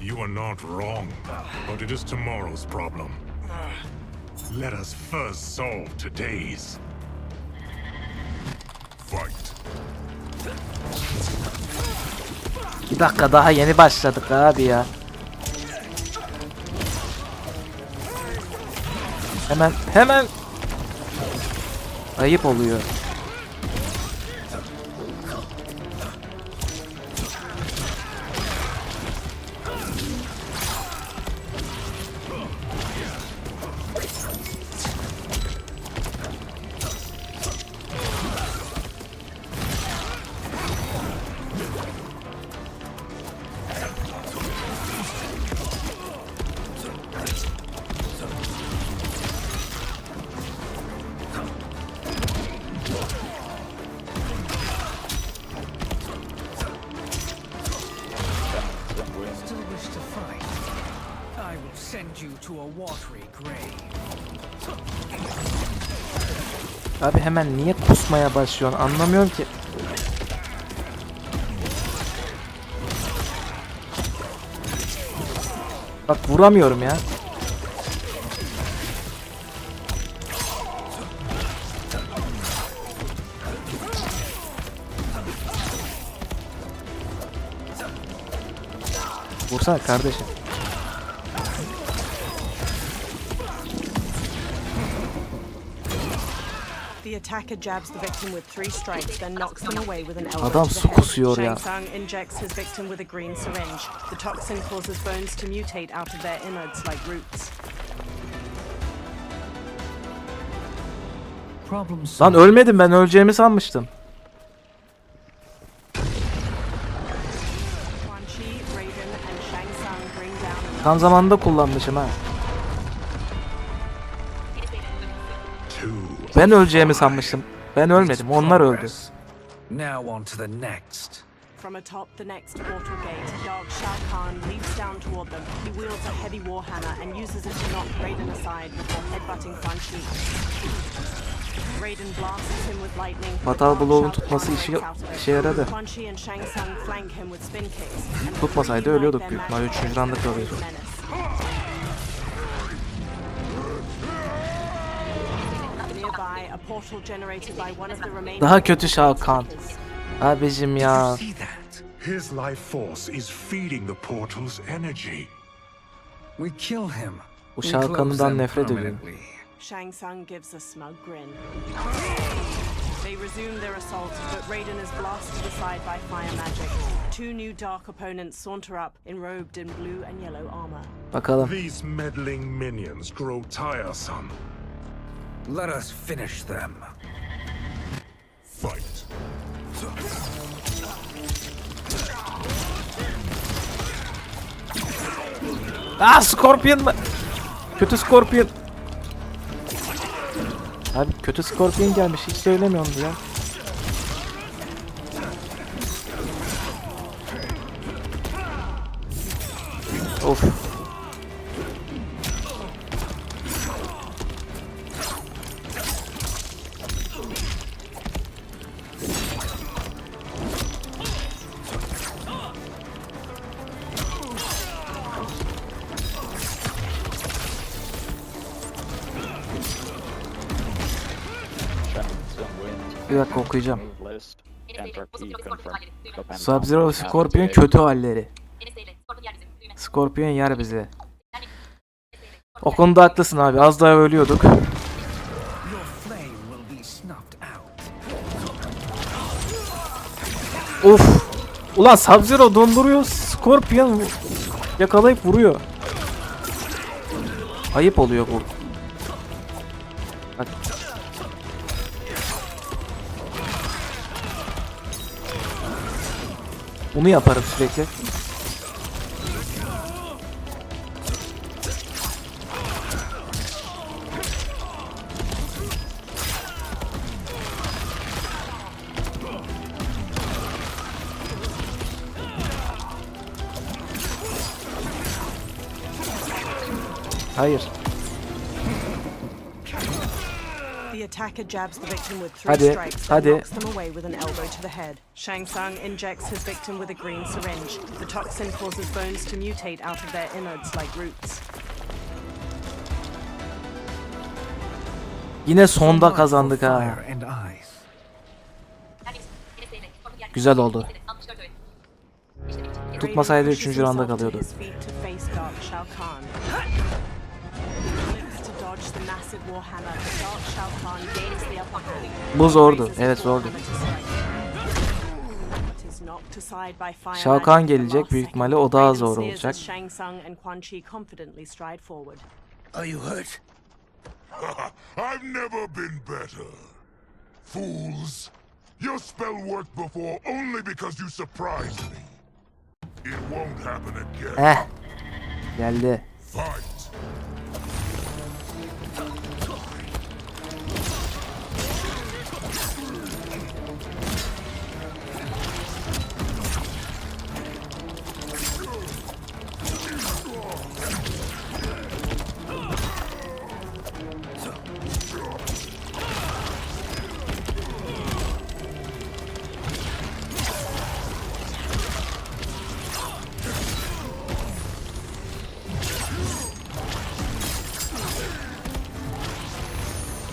You are not wrong, but it is tomorrow's problem. Let us first solve today's fight.
Bir dakika, daha yeni başladık abi ya. Hemen ayıp oluyor. Abi hemen niye kusmaya başlıyorsun? Anlamıyorum ki. Bak vuramıyorum ya. Vursana kardeşim.
The attacker jabs the victim with 3 strikes, then knocks them away with an elbow
Adam
to the
su
head.
kusuyor ya.
Shang Tsung injects his victim with a green syringe. The toxin causes bones to mutate out of their innards like roots.
Lan ölmedim, ben öleceğimi sanmıştım. Tam zamanında kullanmışım ha. Ben öleceğimi sanmıştım. Ben ölmedim, onlar öldü.
Now on to the next.
From atop the next portal gate, Dark Shao Kahn leaps down toward them. He wields a heavy warhammer and uses it to knock Raiden aside before headbutting Quan Chi. Raiden blasts him with lightning.
Fatal Blow'un tutması işe yaradı.
Quan Chi and Shang Tsung flank him with spin kicks.
Tutmasaydı ölüyorduk büyük ihtimalle. 3. randa kalıyordu. Daha kötü Shao Kahn. Abicim ya.
His life force is feeding the portal's energy.
We kill him.
Bu Shao Kahn'dan nefret ediyorum.
Shang Tsung gives a smug grin. They resume their assault, but Raiden is blasted aside by fire magic. 2 new dark opponents saunter up, enrobed in blue and yellow armor.
Bakalım.
These meddling minions grow tiresome.
Let us finish them.
Fight.
Scorpion mı? Kötü Scorpion. Abi kötü Scorpion gelmiş, hiç söylemiyorum ya. Of. Bir dakika okuyacağım. Sub-Zero Scorpion kötü halleri. Scorpion yer bizi. O konuda haklısın abi. Az daha ölüyorduk. Of. Ulan Sub-Zero donduruyor. Scorpion yakalayıp vuruyor. Ayıp oluyor bu. Bak. Bunu yaparım sürekli. Hayır.
The attacker jabs the victim with 3 strikes and knocks them away with an elbow to the head. Shang Tsung injects his victim with a green syringe. The toxin causes bones to mutate out of their innards like roots.
Yine sonda kazandık ha. Güzel oldu. Tutmasaydı 3. rounda kalıyordu. Bu zordu. Evet zordu. Shao Kahn gelecek büyük ihtimalle, o daha zor olacak.
Are you hurt?
I've never been better. Fools. Your spell worked before only because you surprised me. It won't happen again.
Geldi.
Fight.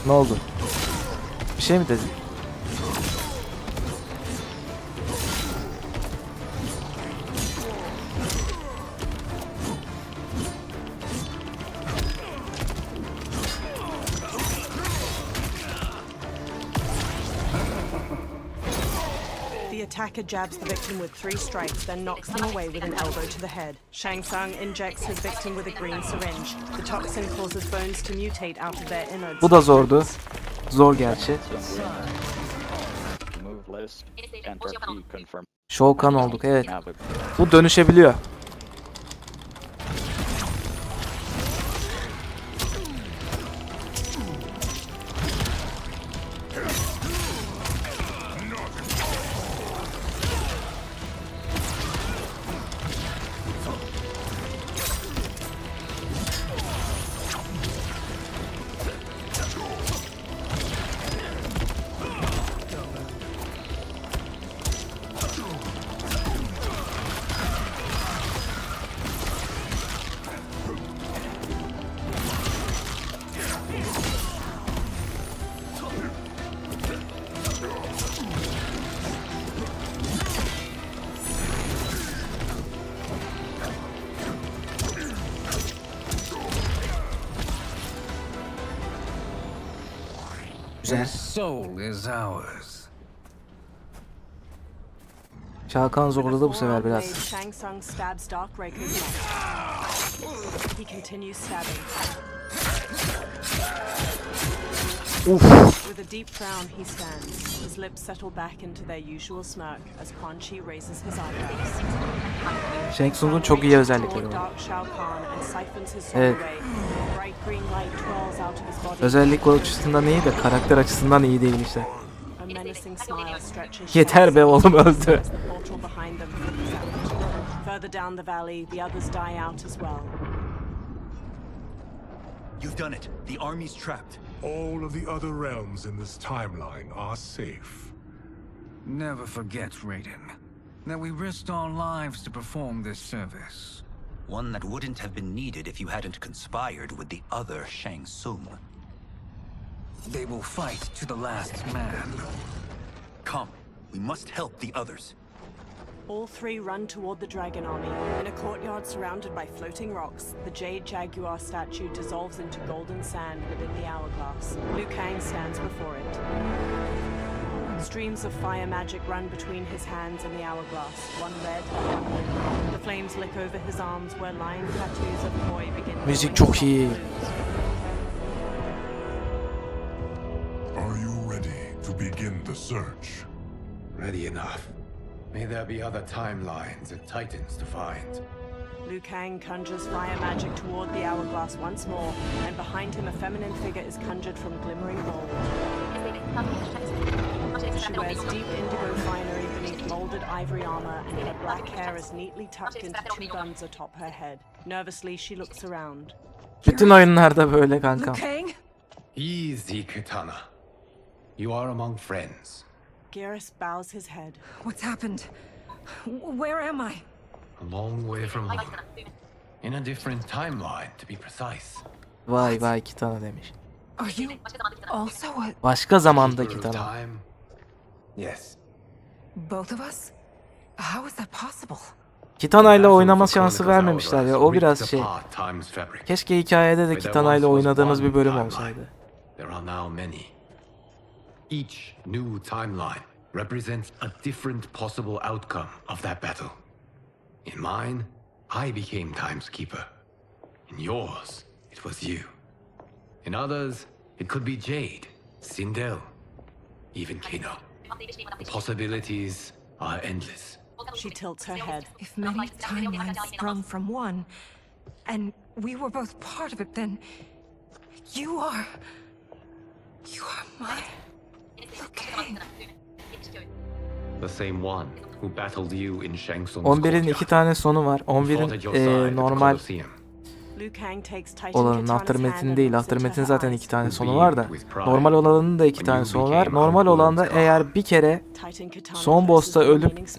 Ne oldu? Bir şey mi dedin?
The attacker jabs the victim with 3 strikes, then knocks them away with an elbow to the head. Shang Tsung injects his victim with a green syringe. The toxin causes bones to mutate out of their innards.
Bu da zordu. Zor gerçi. Shao Kahn olduk, evet. Bu dönüşebiliyor.
The soul is ours.
Shao Kahn zorladı bu sefer biraz.
Shang Tsung stabs Darkbreaker's neck. He continues stabbing. With a deep frown, he stands. His lips settle back into their usual smirk as Quan Chi raises his eyebrows.
Shang Tsung'un çok iyi özellikleri var. Evet. Özellik açısından iyi de karakter açısından iyi değil işte. Yeter be oğlum, öldü.
You've done it. The army's trapped.
All of the other realms in this timeline are safe.
Never forget, Raiden, that we risked our lives to perform this service.
One that wouldn't have been needed if you hadn't conspired with the other Shang Tsung.
They will fight to the last man.
Come, we must help the others.
All 3 run toward the dragon army. In a courtyard surrounded by floating rocks, the jade jaguar statue dissolves into golden sand within the hourglass. Liu Kang stands before it. Streams of fire magic run between his hands and the hourglass, one red, one blue. The flames lick over his arms where lion tattoos of Koi begin.
Müzik çok iyi.
Are you ready to begin the search?
Ready enough. May there be other timelines and titans to find.
Liu Kang conjures fire magic toward the hourglass once more, and behind him a feminine figure is conjured from glimmering gold. She wears deep indigo finery beneath molded ivory armor, and her black hair is neatly tucked into 2 guns atop her head. Nervously, she looks around.
Bütün oyunlarda böyle kankam.
Easy, Katana. You are among friends.
Geras bows his head.
What's happened? Where am I?
A long way from home. In a different timeline, to be precise.
Vay vay Kitana demiş.
Are you also a...
Başka zamandaki Kitana.
Yes.
Both of us? How is that possible?
Kitana ile oynama şansı vermemişler ya. O biraz şey. Keşke hikayede de Kitana ile oynadığımız bir bölüm olsaydı.
There are now many. Each new timeline represents a different possible outcome of that battle. In mine, I became Time's Keeper. In yours, it was you. In others, it could be Jade, Sindel, even Kano. The possibilities are endless.
She tilts her head.
If many timelines sprung from one, and we were both part of it, then you are my Liu Kang.
The same one who battled you in Shang Tsung's
11'in 2 tane sonu var. 11'in normal olanın aftermath'in değil. Aftermath'in zaten 2 tane sonu var da. Normal olanın da 2 tane sonu var. Normal olanda eğer bir kere son boss'ta ölüp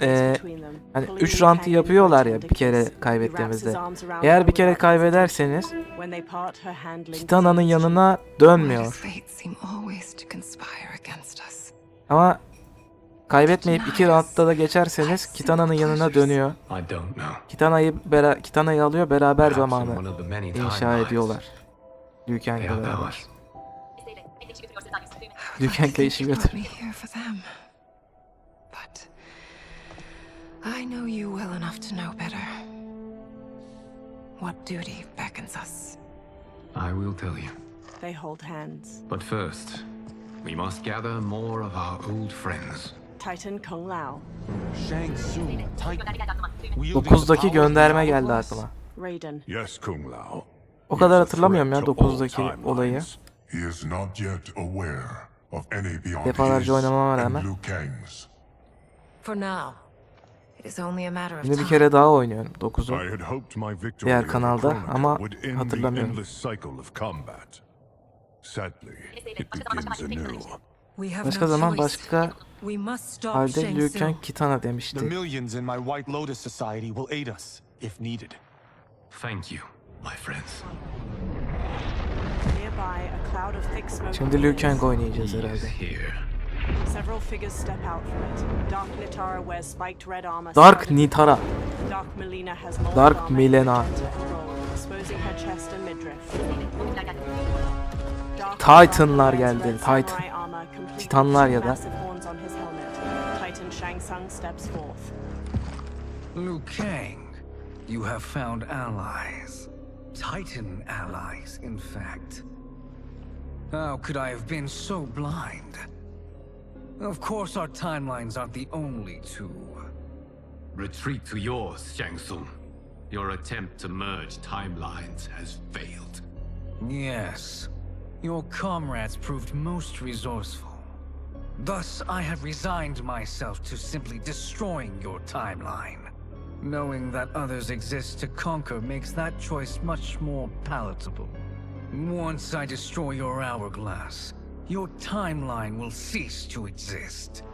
hani 3 round'ı yapıyorlar ya bir kere kaybettiğimizde. Eğer bir kere kaybederseniz Kitana'nın yanına dönmüyor. Ama kaybetmeyip 2 round'da da geçerseniz Kitana'nın yanına dönüyor. Kitana'yı alıyor, beraber zamanı inşa ediyorlar. Liu Kang'la beraber. Liu Kang'la işi götür.
I know you well enough to know better. What duty beckons us?
I will tell you.
They hold hands.
But first, we must gather more of our old friends.
Titan Kung Lao.
9'daki gönderme geldi aklıma.
Raiden.
Yes, Kung Lao.
O kadar hatırlamıyorum ya 9'daki olayı. Defalarca oynamama rağmen.
For now, it is only a matter of
Şimdi bir
time.
kere daha oynuyorum 9'u. Diğer kanalda ama hatırlamıyorum. Başka zaman başka halde Liu Kang Kitana demişti.
The millions in my White Lotus Society will aid us if needed.
Thank you, my friends.
Nearby, a cloud of thick smoke.
Şimdi Liu Kang oynayacağız herhalde.
Several figures step out from it. Dark Nitara wears spiked red armor.
Dark Nitara.
Dark Milena has molded
Dark
armor
Milena.
exposing her chest and midriff.
Titanlar geldi. Titan. Titanlar ya da.
Titan Shang Tsung steps forth.
Liu Kang, you have found allies. Titan allies, in fact. How could I have been so blind? Of course our timelines aren't the only two.
Retreat to yours, Shang Tsung. Your attempt to merge timelines has failed.
Yes. Your comrades proved most resourceful. Thus, I have resigned myself to simply destroying your timeline. Knowing that others exist to conquer makes that choice much more palatable. Once I destroy your hourglass, your timeline will cease to exist.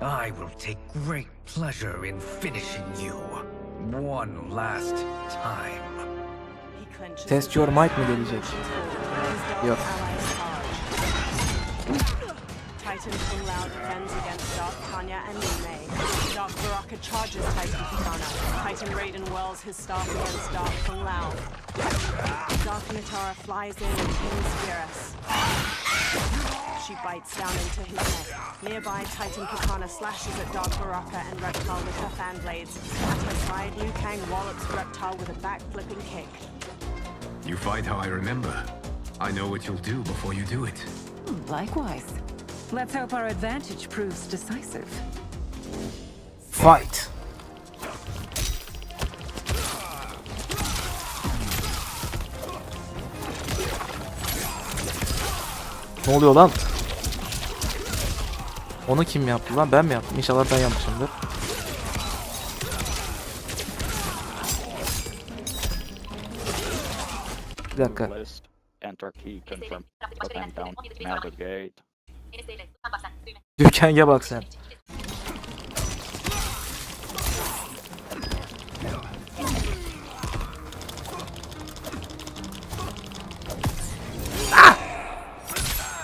I will take great pleasure in finishing you one last time.
Test Your Might mi gelecek? Yok.
Titan Kung Lao defends against Dark Tanya and Mei. Dark Baraka charges Titan Kitana. Titan Raiden whirls his staff against Dark Kung Lao. Dark Nitara flies in and pins Fierce. She bites down into his neck. Nearby, Titan Kitana slashes at Dark Baraka and Reptile with her fan blades. At her side, Liu Kang wallops Reptile with a back-flipping kick.
You fight how I remember. I know what you'll do before you do it.
Likewise. Let's hope our advantage proves decisive.
Fight. Ne oluyor lan? Onu kim yaptı lan? Ben mi yaptım? İnşallah ben yapmışımdır. Bir dakika. Liu Kang'e bak sen.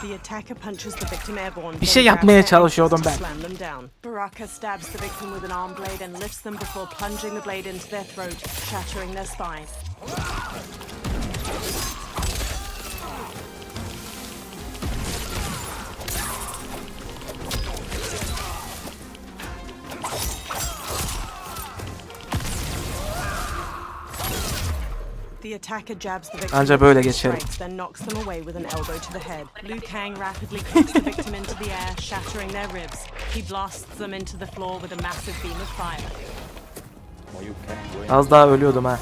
The attacker punches the victim airborne.
Bir şey yapmaya çalışıyordum ben.
Slam them down. Baraka stabs the victim with an arm blade and lifts them before plunging the blade into their throat, shattering their spine. The attacker jabs the victim
Anca böyle geçerim.
then knocks them away with an elbow to the head. Liu Kang rapidly kicks the victim into the air, shattering their ribs. He blasts them into the floor with a massive beam of fire.
Az daha ölüyordum ha.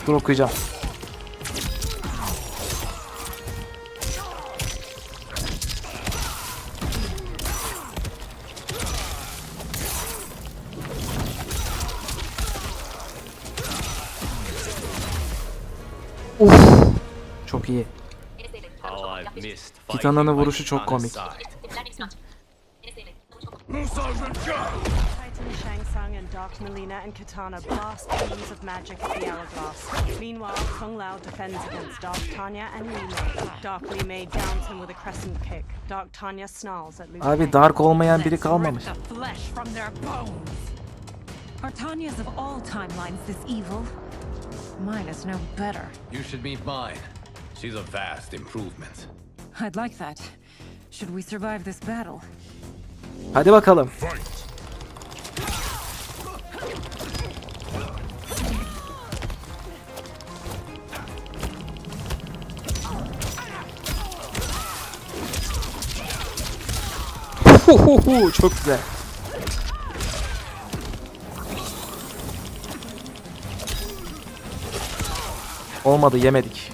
Dur okuyacağım. Uf, çok iyi. Titan'ın vuruşu çok komik.
Titan Shang Tsung and Dark Melina and Katana blast beams of magic at the hourglass. Meanwhile, Kung Lao defends against Dark Tanya and Li Mei. Dark Li Mei downs him with a crescent kick. Dark Tanya snarls at Liu Kang.
Abi Dark olmayan biri kalmamış.
Are Tanya's of all timelines this evil? Mine is no better.
You should meet mine. She's a vast improvement.
I'd like that. Should we survive this battle?
Hadi bakalım. Çok güzel. Olmadı, yemedik.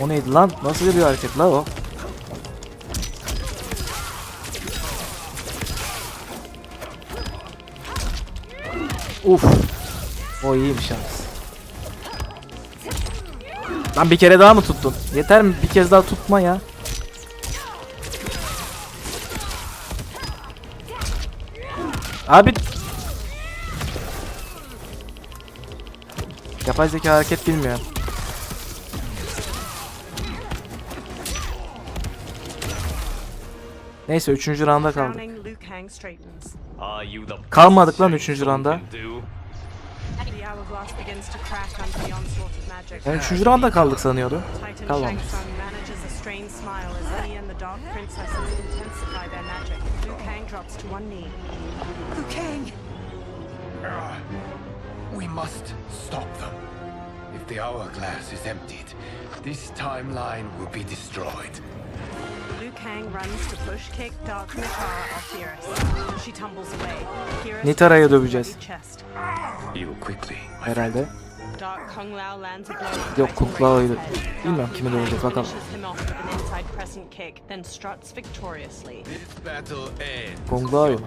O neydi lan? Nasıl bir hareket la o? Uf. O iyiymiş yalnız. Lan bir kere daha mı tuttun? Yeter mi? Bir kez daha tutma ya. Abi. Yapay zeka hareket bilmiyor. Neyse 3. rounda kaldık. Kalmadık lan 3. rounda. Ben 3. rounda kaldık sanıyordum. Kalmamış.
We must stop them. If the hourglass is emptied, this timeline will be destroyed.
Liu Kang runs to push kick Dark Nitara off the earth. She tumbles away.
Nitara'ya döveceğiz.
You quickly.
Herhalde.
Dark Kung Lao lands a blow.
Yok Kung Lao'ydu. Bilmiyorum kimi döveceğiz bakalım. Kung Lao mu?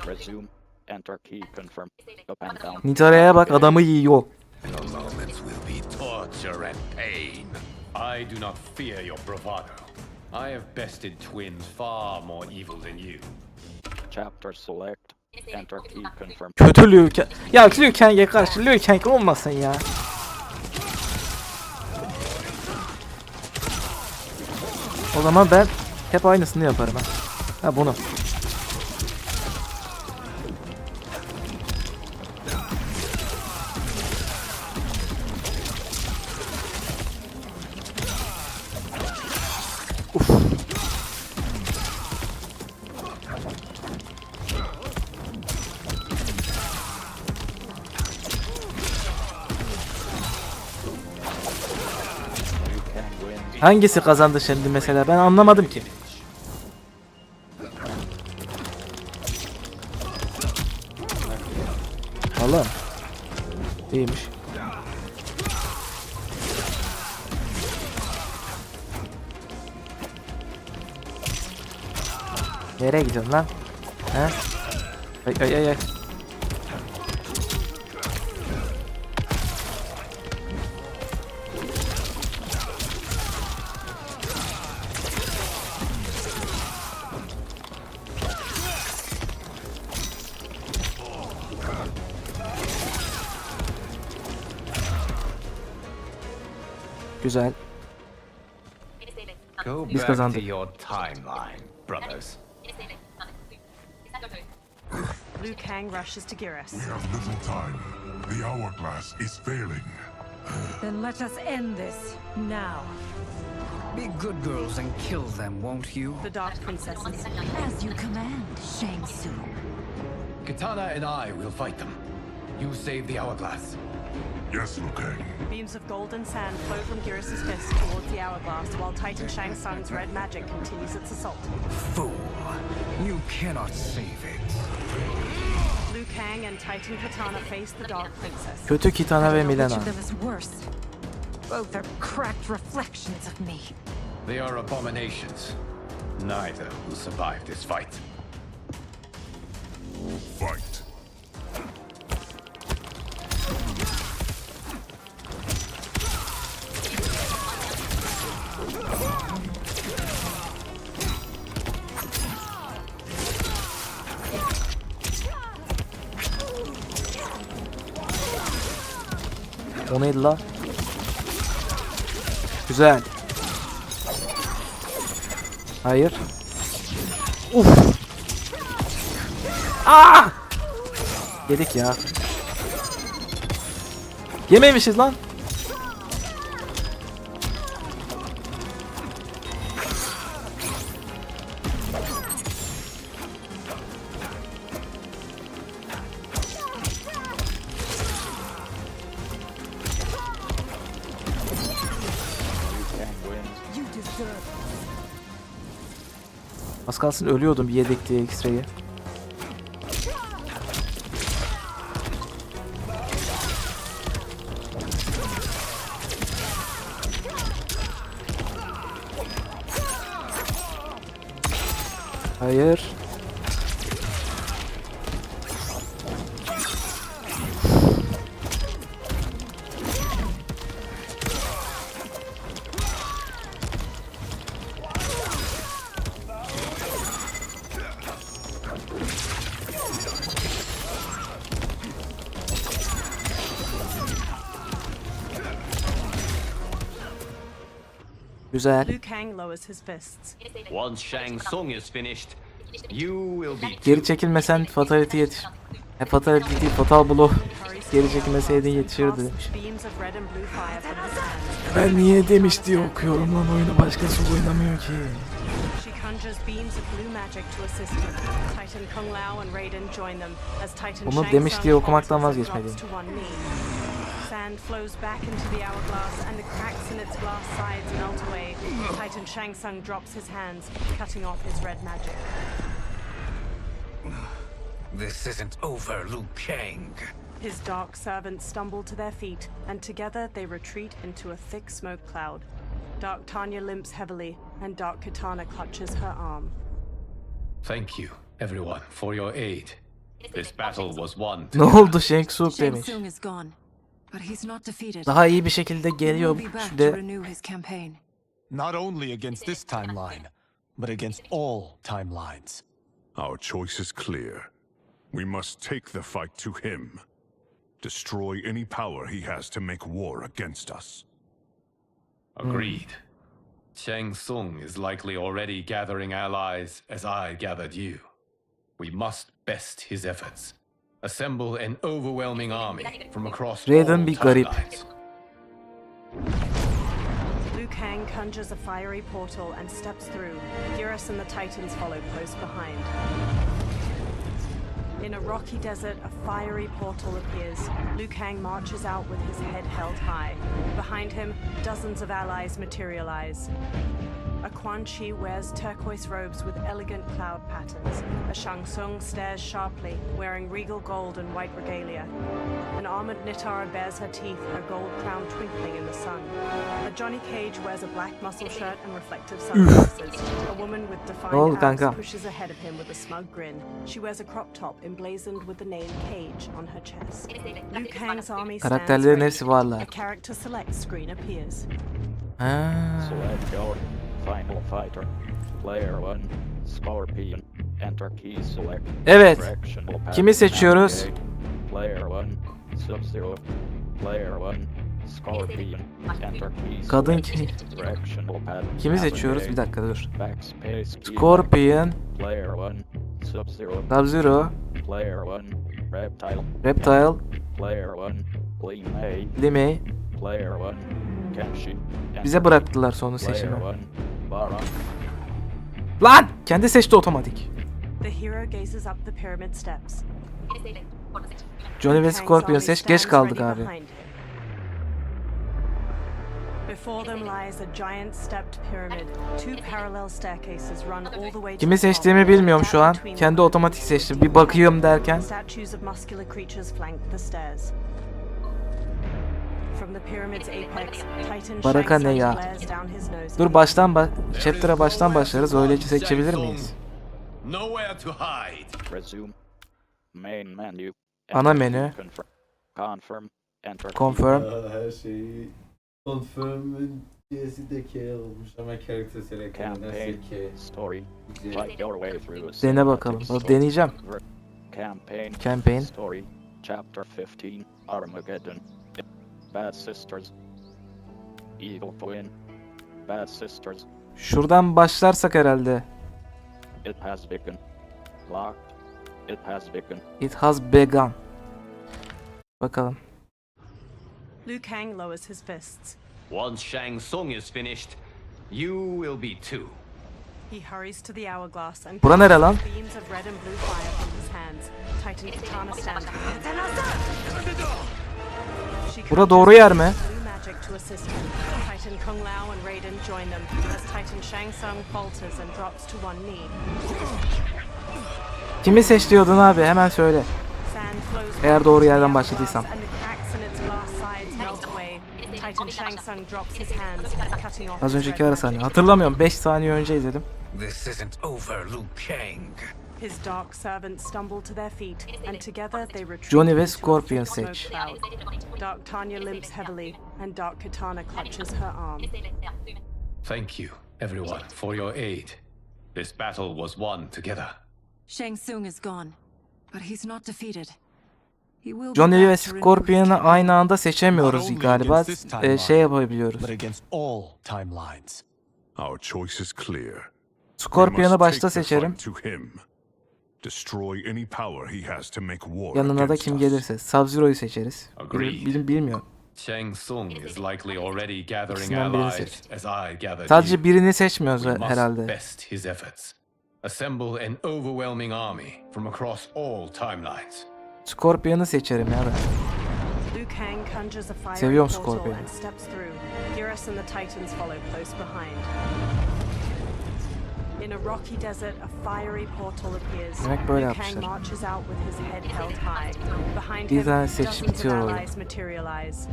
Resume. Enter key confirm. Up and down.
Nitara'ya bak adamı yiyor.
Your moments will be torture and pain.
I do not fear your bravado. I have bested twins far more evil than you.
Chapter select. Enter key confirm.
Kötü Liu Kang. Ya Liu Kang'e karşı Liu Kang olmasın ya. O zaman ben hep aynısını yaparım ha. Ha bunu. Hangisi kazandı şimdi mesela? Ben anlamadım ki. Allah. İyiymiş. Nereye gidiyorsun lan? He? Ay ay ay ay. Güzel.
Go
Biz
back
kazandık.
to your timeline, brothers.
Liu Kang rushes to Geras.
We have little time. The hourglass is failing.
Then let us end this now.
Be good girls and kill them, won't you?
The Dark Princesses.
As you command, Shang Tsung.
Katana and I will fight them. You save the hourglass.
Yes, Liu Kang.
Beams of golden sand flow from Geras' fist towards the hourglass, while Titan Shang Tsung's red magic continues its assault.
Fool. You cannot save it.
Liu Kang and Titan Katana face the Dark Princess.
Kötü Kitana ve Milena.
Which of them is worse? Both are cracked reflections of me.
They are abominations. Neither will survive this fight.
Fight.
O neydi la? Güzel. Hayır. Uf. Aa! Yedik ya. Yememişiz lan. Az kalsın ölüyordum bir yedik diye X-Ray'i. Hayır. Güzel.
Liu Kang lowers his fists.
Once Shang Tsung is finished, you will be
Geri çekilmesen fatality yetiş. Fatality değil, fatal blow. Geri çekilmeseydin yetişirdi demiş.
Beams of red and blue fire from his hands.
Ben niye demiş diye okuyorum lan oyunu, başkası oynamıyor ki.
She conjures beams of blue magic to assist him. Titan Kung Lao and Raiden join them as Titan
Bunu
Shang
demiş
Tsung
diye okumaktan
falters and
vazgeçmeliyim.
drops to one knee. Sand flows back into the hourglass and the cracks in its glass sides melt away. Titan Shang Tsung drops his hands, cutting off his red magic.
This isn't over, Liu Kang.
His dark servants stumble to their feet, and together they retreat into a thick smoke cloud. Dark Tanya limps heavily, and Dark Katana clutches her arm.
Thank you, everyone, for your aid. This battle was won.
Ne oldu Shang Tsung demiş.
Shang Tsung is gone, but he's not defeated.
Daha iyi bir şekilde
He will
geliyor
be back to
de.
renew his campaign.
Not only against this timeline, but against all timelines.
Our choice is clear. We must take the fight to him. Destroy any power he has to make war against us.
Agreed. Shang Tsung is likely already gathering allies as I gathered you. We must best his efforts. Assemble an overwhelming army from across all
Raiden bir garip.
timelines.
Liu Kang conjures a fiery portal and steps through. Geras and the Titans follow close behind. In a rocky desert, a fiery portal appears. Liu Kang marches out with his head held high. Behind him, dozens of allies materialize. A Quan Chi wears turquoise robes with elegant cloud patterns. A Shang Tsung stares sharply, wearing regal gold and white regalia. An armored Nitara bares her teeth, her gold crown twinkling in the sun. A Johnny Cage wears a black muscle shirt and reflective sunglasses. A woman with defined abs pushes ahead of him with a smug grin. She wears a crop top emblazoned with the name Cage on her chest. Liu Kang's army stands
Karakterlerin
ready.
hepsi varlar.
A character select screen appears.
Select your final fighter. Player 1, Scorpion. Enter key select.
Evet. Kimi seçiyoruz?
Player 1, Sub-Zero. Player 1, Scorpion. Enter key
Kadın
select.
kim?
Directional pad.
Kimi seçiyoruz? Bir dakika dur.
Backspace key.
Scorpion.
Player 1, Sub-Zero.
Sub-Zero.
Player 1, Reptile.
Reptile.
Player 1, Lee
Lee May.
Player 1, Kenshi.
Bize bıraktılar sonu seçimi.
Player 1, Baron.
Lan! Kendi seçti otomatik.
The hero gazes up the pyramid steps.
Johnny ve Scorpion seç. Geç kaldık abi.
Before them lies a giant stepped pyramid. Two parallel staircases run all the way to
Kimi
the top.
seçtiğimi bilmiyorum şu an. Kendi otomatik seçti. Bir bakıyorum derken.
Statues of muscular creatures flank the stairs. From the pyramid's apex, Titan
Baraka ne
Shang
ya?
Tsung glares down his nose.
Dur chapter'a baştan başlarız. Öylece seçebilir miyiz?
Nowhere to hide.
Resume. Main menu.
Ana menü.
Confirm. Enter.
Confirm.
Her şeyi confirm'ın C'si de K olmuş ama character select'den
Campaign.
K.
Story. Fight your way through a
Dene bakalım. Deneyeceğim.
Campaign. Story. Chapter 15. Armageddon. Bad Sisters. Evil Twin. Bad Sisters.
Şuradan başlarsak herhalde.
It has begun. Locked. It has begun.
It has begun. Bakalım.
Liu Kang lowers his fists.
Once Shang Tsung is finished, you will be too.
He hurries to the hourglass and
Bura nere lan?
beams of red and blue fire from his hands. Titan katana stands.
Bura doğru yer mi?
Blue magic to assist him. Titan Kung Lao and Raiden join them as Titan Shang Tsung falters and drops to one knee.
Kimi seç diyordun abi? Hemen söyle.
Sand flows
Eğer doğru yerden başladıysam.
and the cracks in its glass sides melt away. Titan Shang Tsung drops his hands, cutting off
Az
his
önceki
red
ara sahne. Hatırlamıyorum. 5 saniye önce izledim.
This isn't over, Liu Kang.
His dark servants stumble to their feet, and together they retreat
Johnny ve
into a
Scorpion
thick smoke
seç.
cloud. Dark Tanya limps heavily, and Dark Katana clutches her arm.
Thank you, everyone, for your aid. This battle was won together.
Shang Tsung is gone, but he's not defeated. He will be
Johnny ve
back to remove
Scorpion'u
his
aynı anda seçemiyoruz
Not only
galiba.
against this timeline,
Şey yapabiliyoruz.
but against all timelines.
Our choice is clear.
Scorpion'u başta seçerim.
To him. Destroy any power he has to make war
Yanına da
against
kim
us.
gelirse. Sub-Zero'yu seçeriz.
Agreed.
Bilmiyorum.
Shang Tsung is likely already gathering
İkisinden birini
allies
seç.
as I gathered
Sadece
you.
birini seçmiyoruz
We must
herhalde.
best his efforts. Assemble an overwhelming army from across all timelines.
Scorpion'u seçerim ya ben.
Liu Kang conjures a fiery
Seviyorum
portal
Scorpion'u.
and steps through. Geras and the Titans follow close behind. In a rocky desert, a fiery portal appears.
Demek böyle
Liu Kang
yapmışlar.
marches out with his head held high. Behind
Bir
him,
tane seç
dozens of
bitiyor oyun.
allies materialize.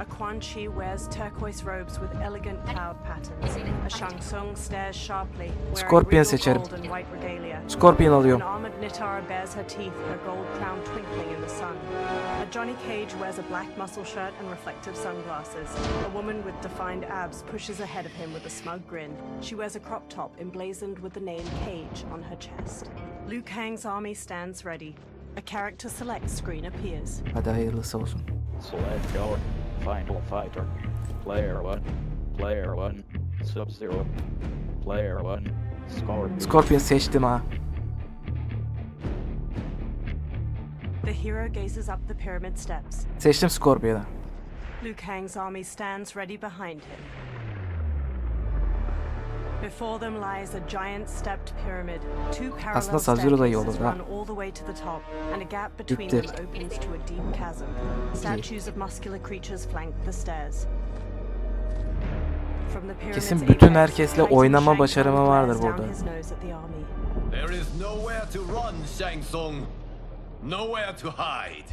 A Quan Chi wears turquoise robes with elegant cloud patterns. A Shang Tsung stares sharply, wearing
Scorpion
regal
seçerim.
gold and white regalia.
Scorpion alıyorum.
An armored Nitara bares her teeth, her gold crown twinkling in the sun. A Johnny Cage wears a black muscle shirt and reflective sunglasses. A woman with defined abs pushes ahead of him with a smug grin. She wears a crop top emblazoned with the name Cage on her chest. Liu Kang's army stands ready. A character select screen appears.
Hadi hayırlısı olsun.
Select your final fighter. Player 1. Player 1. Sub-Zero. Player 1. Scorpion.
Scorpion seçtim ha.
The hero gazes up the pyramid steps.
Seçtim Scorpion'u.
Liu Kang's army stands ready behind him. Before them lies a giant stepped pyramid. Two parallel
Aslında Sub-Zero da iyi olur
staircases
ha.
run all the way to the top, and a gap between
Bitti.
them opens to a deep chasm. Statues of muscular creatures flank the stairs. From the pyramid's
Kesin bütün
apex,
herkesle
Titan
oynama
Shang
başarımı
Tsung
vardır
glares down
burada.
his nose at the army.
There is nowhere to run, Shang Tsung. Nowhere to hide.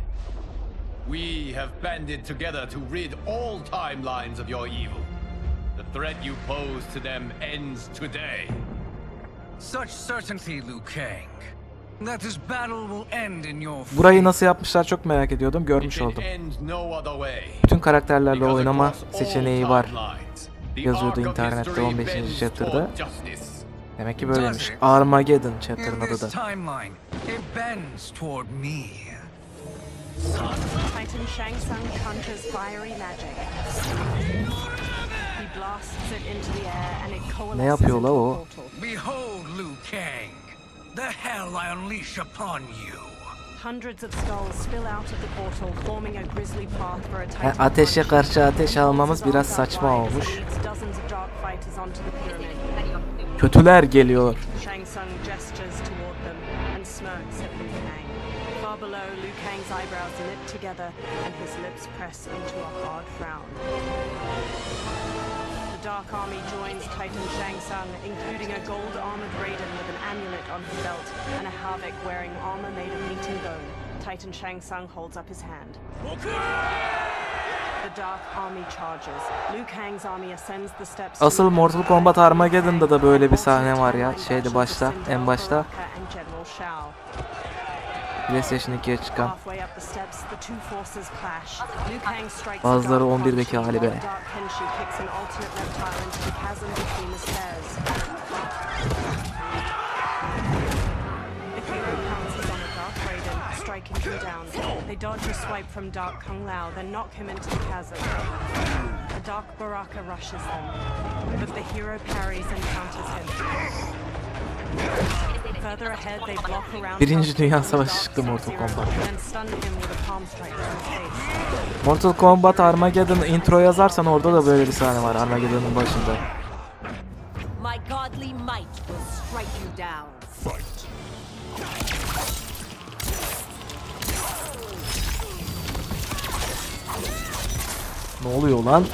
We have banded together to rid all timelines of your evil. The threat you pose to them ends today.
Such certainty, Liu Kang, that this battle will end in your favor.
Burayı nasıl yapmışlar çok merak ediyordum. Görmüş oldum. Bütün karakterlerle oynama seçeneği var. Yazıyordu internette 15. chapter'da. Demek ki böyleymiş. Armageddon chapter'ın adı da.
Timeline, it bends toward me.
Titan Shang Tsung conjures fiery magic. He blasts it into the air and it coalesces
Ne yapıyor la
into a
o?
portal.
Behold, Liu Kang, the hell I unleash upon you.
Hundreds of skulls spill out of the portal, forming a grisly path for a Titan.
Ateşe karşı ateş almamız biraz saçma olmuş.
Dozens of dark fighters onto the pyramid.
Kötüler geliyor.
Shang Tsung gestures toward them and smirks at Liu Kang. Far below, Liu Kang's eyebrows knit together and his lips press into a hard frown. The Dark Army joins Titan Shang Tsung, including a gold-armored Raiden with an amulet on his belt and a Havoc wearing armor made of meat and bone. Titan Shang Tsung holds up his hand. The Dark Army charges. Liu Kang's army ascends the steps.
Asıl Mortal Kombat Armageddon'da da böyle bir sahne var ya. Şeyde başta, en başta. PlayStation 2'ye çıkan. Bazıları 11'deki hali be.
Striking him down. They dodge a swipe from Dark Kung Lao, then knock him into the chasm. A Dark Baraka rushes them, but the hero parries and counters him. Further ahead, they block around.
Birinci Dünya Savaşı çıktı Mortal Kombat.
Then stun him with a palm strike to the face.
Mortal Kombat Armageddon intro yazarsan orada da böyle bir sahne var Armageddon'un başında.
My godly might will strike you down. Fight.
Ne oluyor lan?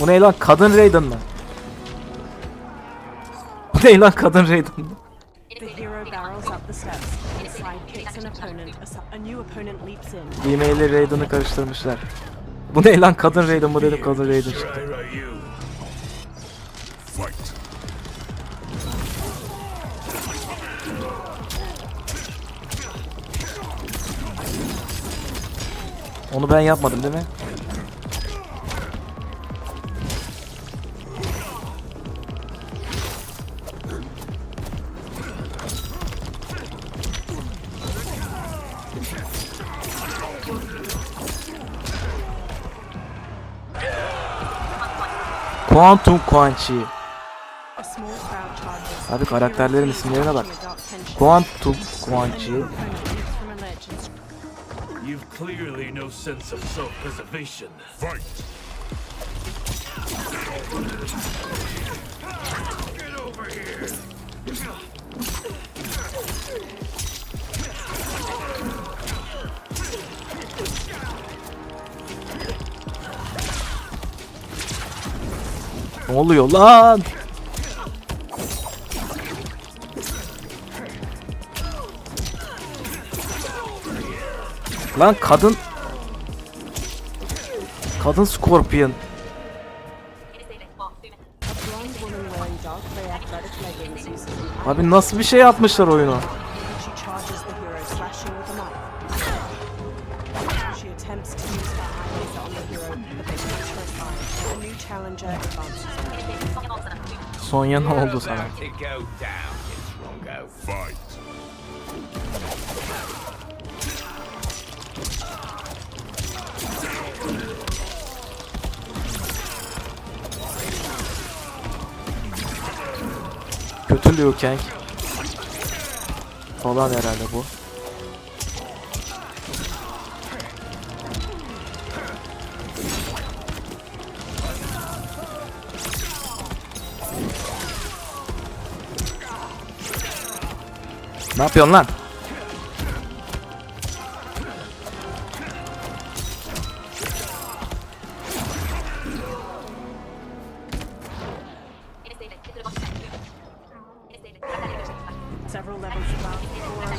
Bu ne lan? Kadın Raiden mı? Bu ne lan? Kadın Raiden mı?
The hero barrels up the steps. Side kicks an opponent. A new opponent leaps in.
Gmail ile Raiden'ı karıştırmışlar. Bu ne lan? Kadın Raiden mı dedim, kadın Raiden çıktı. Onu ben yapmadım değil mi? Quantum Quanchi. Abi karakterlerin isimlerine bak. Quantum Quanchi.
You've clearly no sense of self-preservation. Fight! Get over here!
Ne oluyor lan? Lan kadın Scorpion. Abi nasıl bir şey yapmışlar oyunu? Sonya ne oldu sana? Kötü Liu Kang falan herhalde bu. Ne yapıyorsun lan?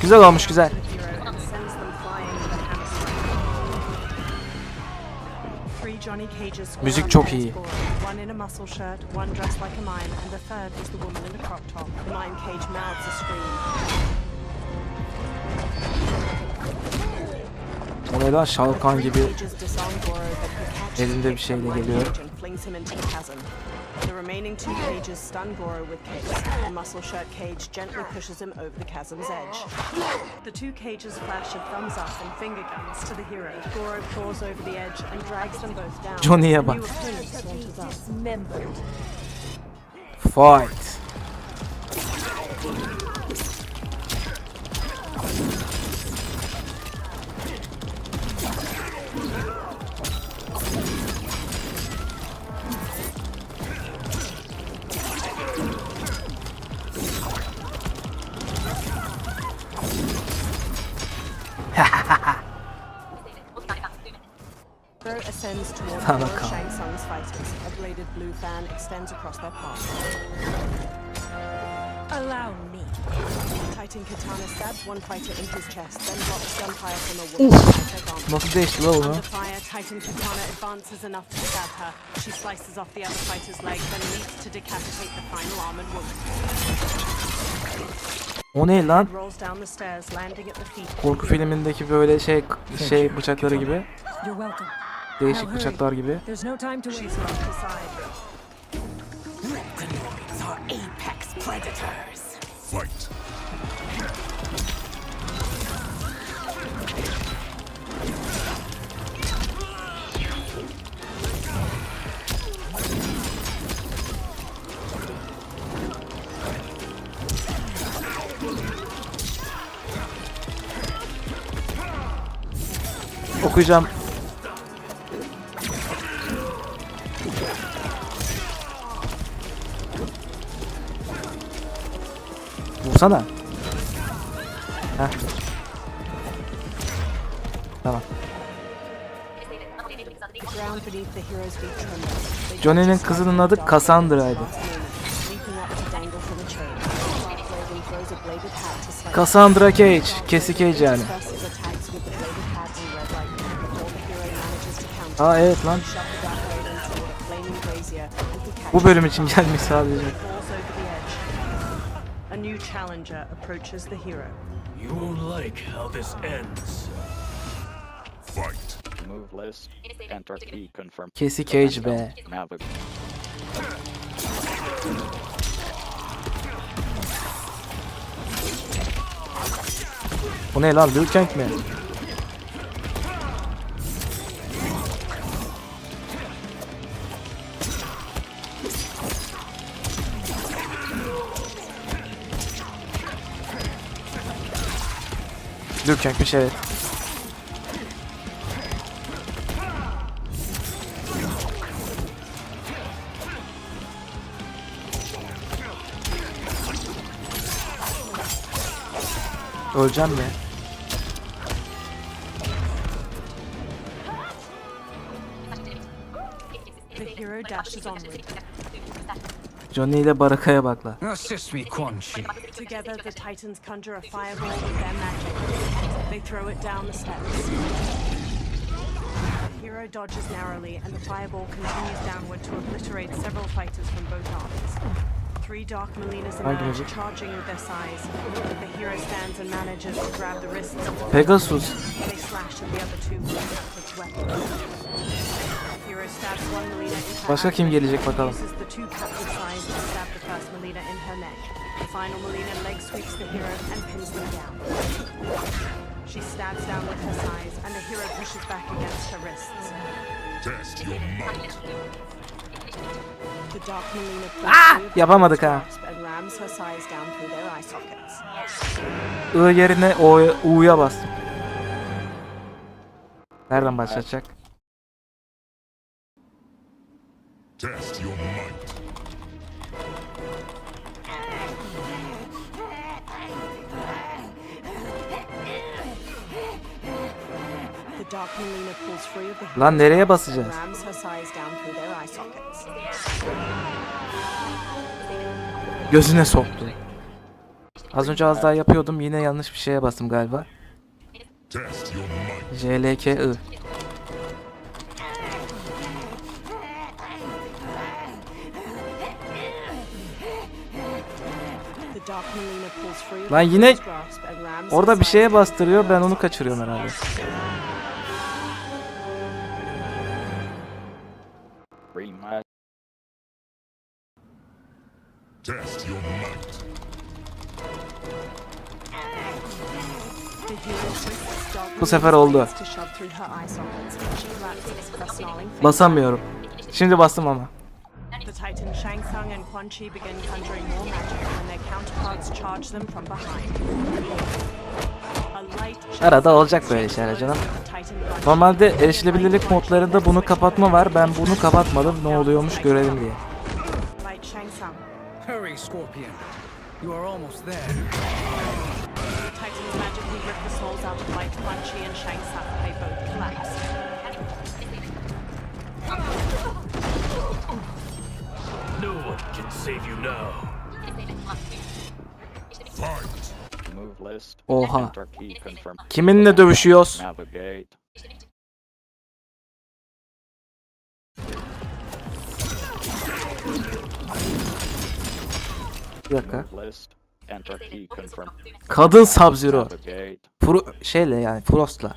Güzel olmuş, güzel. Müzik çok iyi. O neden şalkan gibi elinde bir şeyle geliyor.
The remaining two cages stun Goro with kicks, and Muscle Shirt Cage gently pushes him over the chasm's edge. The two cages flash a thumbs up and finger guns to the hero. Goro claws over the edge and drags them both down.
Johnny'ye bak. Fight.
Ascends towards Shang Tsung's fighters. A bladed blue fan extends across their path. Allow me. Titan Katana stabs one fighter in his chest, then drops gunfire from a woman.
Nasıl değişti la onu?
Under fire, Titan Katana advances enough to stab her. She slices off the other fighter's leg, then leaps to decapitate the final armored woman.
O ne lan?
Rolls down the stairs, landing at the feet.
Korku filmindeki böyle şey bıçakları gibi. Değişik bıçaklar gibi.
Fight.
Okuyacağım. Vursana. Heh. Tamam. Johnny'nin kızının adı Cassandra'ydı. Cassandra Cage. Cassie Cage yani. Aa evet lan. Bu bölüm için gelmiş sadece.
A new challenger approaches the hero.
You won't like how this ends.
Fight.
Move list. Enter key confirm.
Cassie Cage be. Bu ne lan? Liu Kang mi? Liu Kang'miş evet. Öleceğim mi?
The hero dashes onward.
Johnny ile Baraka'ya bakla.
Assist me, Quan Chi.
Together, the Titans conjure a fireball with their magic. They throw it down the steps. The hero dodges narrowly, and the fireball continues downward to obliterate several fighters from both armies. Three Dark Melinas emerge, charging with their size. The hero stands and manages to grab the wrists of the
Pegasus.
They slash at the other two with his weapons. The hero stabs one Melina in her
Başka kim gelecek bakalım.
uses the two captive sides to stab the first Melina in her neck. The final Melina leg sweeps the hero and pins them down. She stabs down with her size, and the hero pushes back against her wrists.
Test your might.
The Dark Melina
Yapamadık ha.
and rams her size down through their eye sockets.
I yerine U'ya bastım. Nereden başlayacak?
Test your might.
Lan nereye basacağız? Gözüne soktu. Az önce az daha yapıyordum, yine yanlış bir şeye bastım galiba. JLKI. Lan yine orada bir şeye bastırıyor, ben onu kaçırıyorum herhalde. Bu sefer oldu. Basamıyorum. Şimdi bastım ama.
The Titan Shangsung and Quan Chi begin conjuring more magic when their counterparts charge them from behind.
Arada olacak böyle şeyler canım. Normalde erişilebilirlik modlarında bunu kapatma var. Ben bunu kapatmadım. Ne oluyormuş görelim diye.
Hurry, Scorpion. You are almost there.
Titans magically rip the souls out of Light, Quan Chi and Shangsung. They both collapse.
No one can save you now.
Oha. Kiminle dövüşüyoruz? Bir dakika. Kadın Sub-Zero. Şeyle yani Frost'la.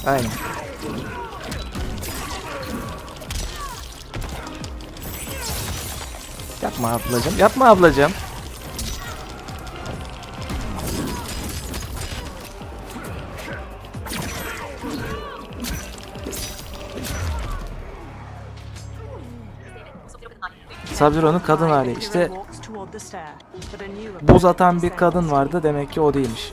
Aynen. Yapma ablacığım, yapma ablacığım. Sub-Zero'nun kadın hali. İşte buz atan bir kadın vardı, demek ki o değilmiş.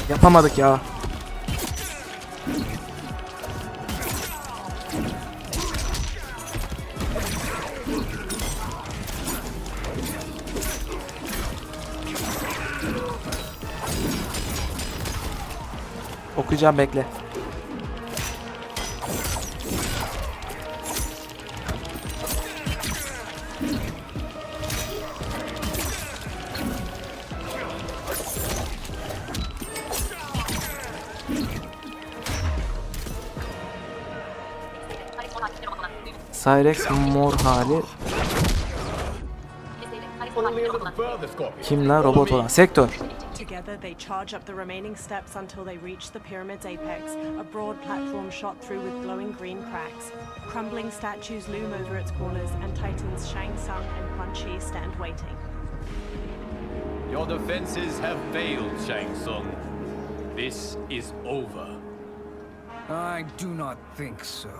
Yapamadık ya. Okuyacağım, bekle. Cyrex mor hali. Kim lan? Robot olan. Sektör.
Together, they charge up the remaining steps until they reach the pyramid's apex, a broad platform shot through with glowing green cracks. Crumbling statues loom over its corners, and Titans Shangsung and Quan Chi stand waiting.
Your defenses have failed, Shangsung. This is over.
I do not think so.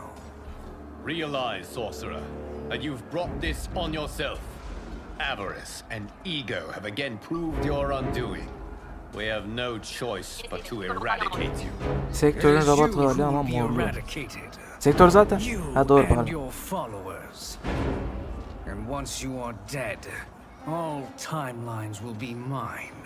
Realize, sorcerer, that you've brought this on yourself. Avarice and ego have again proved your undoing. We have no choice but to eradicate you.
Sektörün robot hali ama morlu. Sektör zaten. Ha doğru, pardon.
And once you are dead, all timelines will be mine.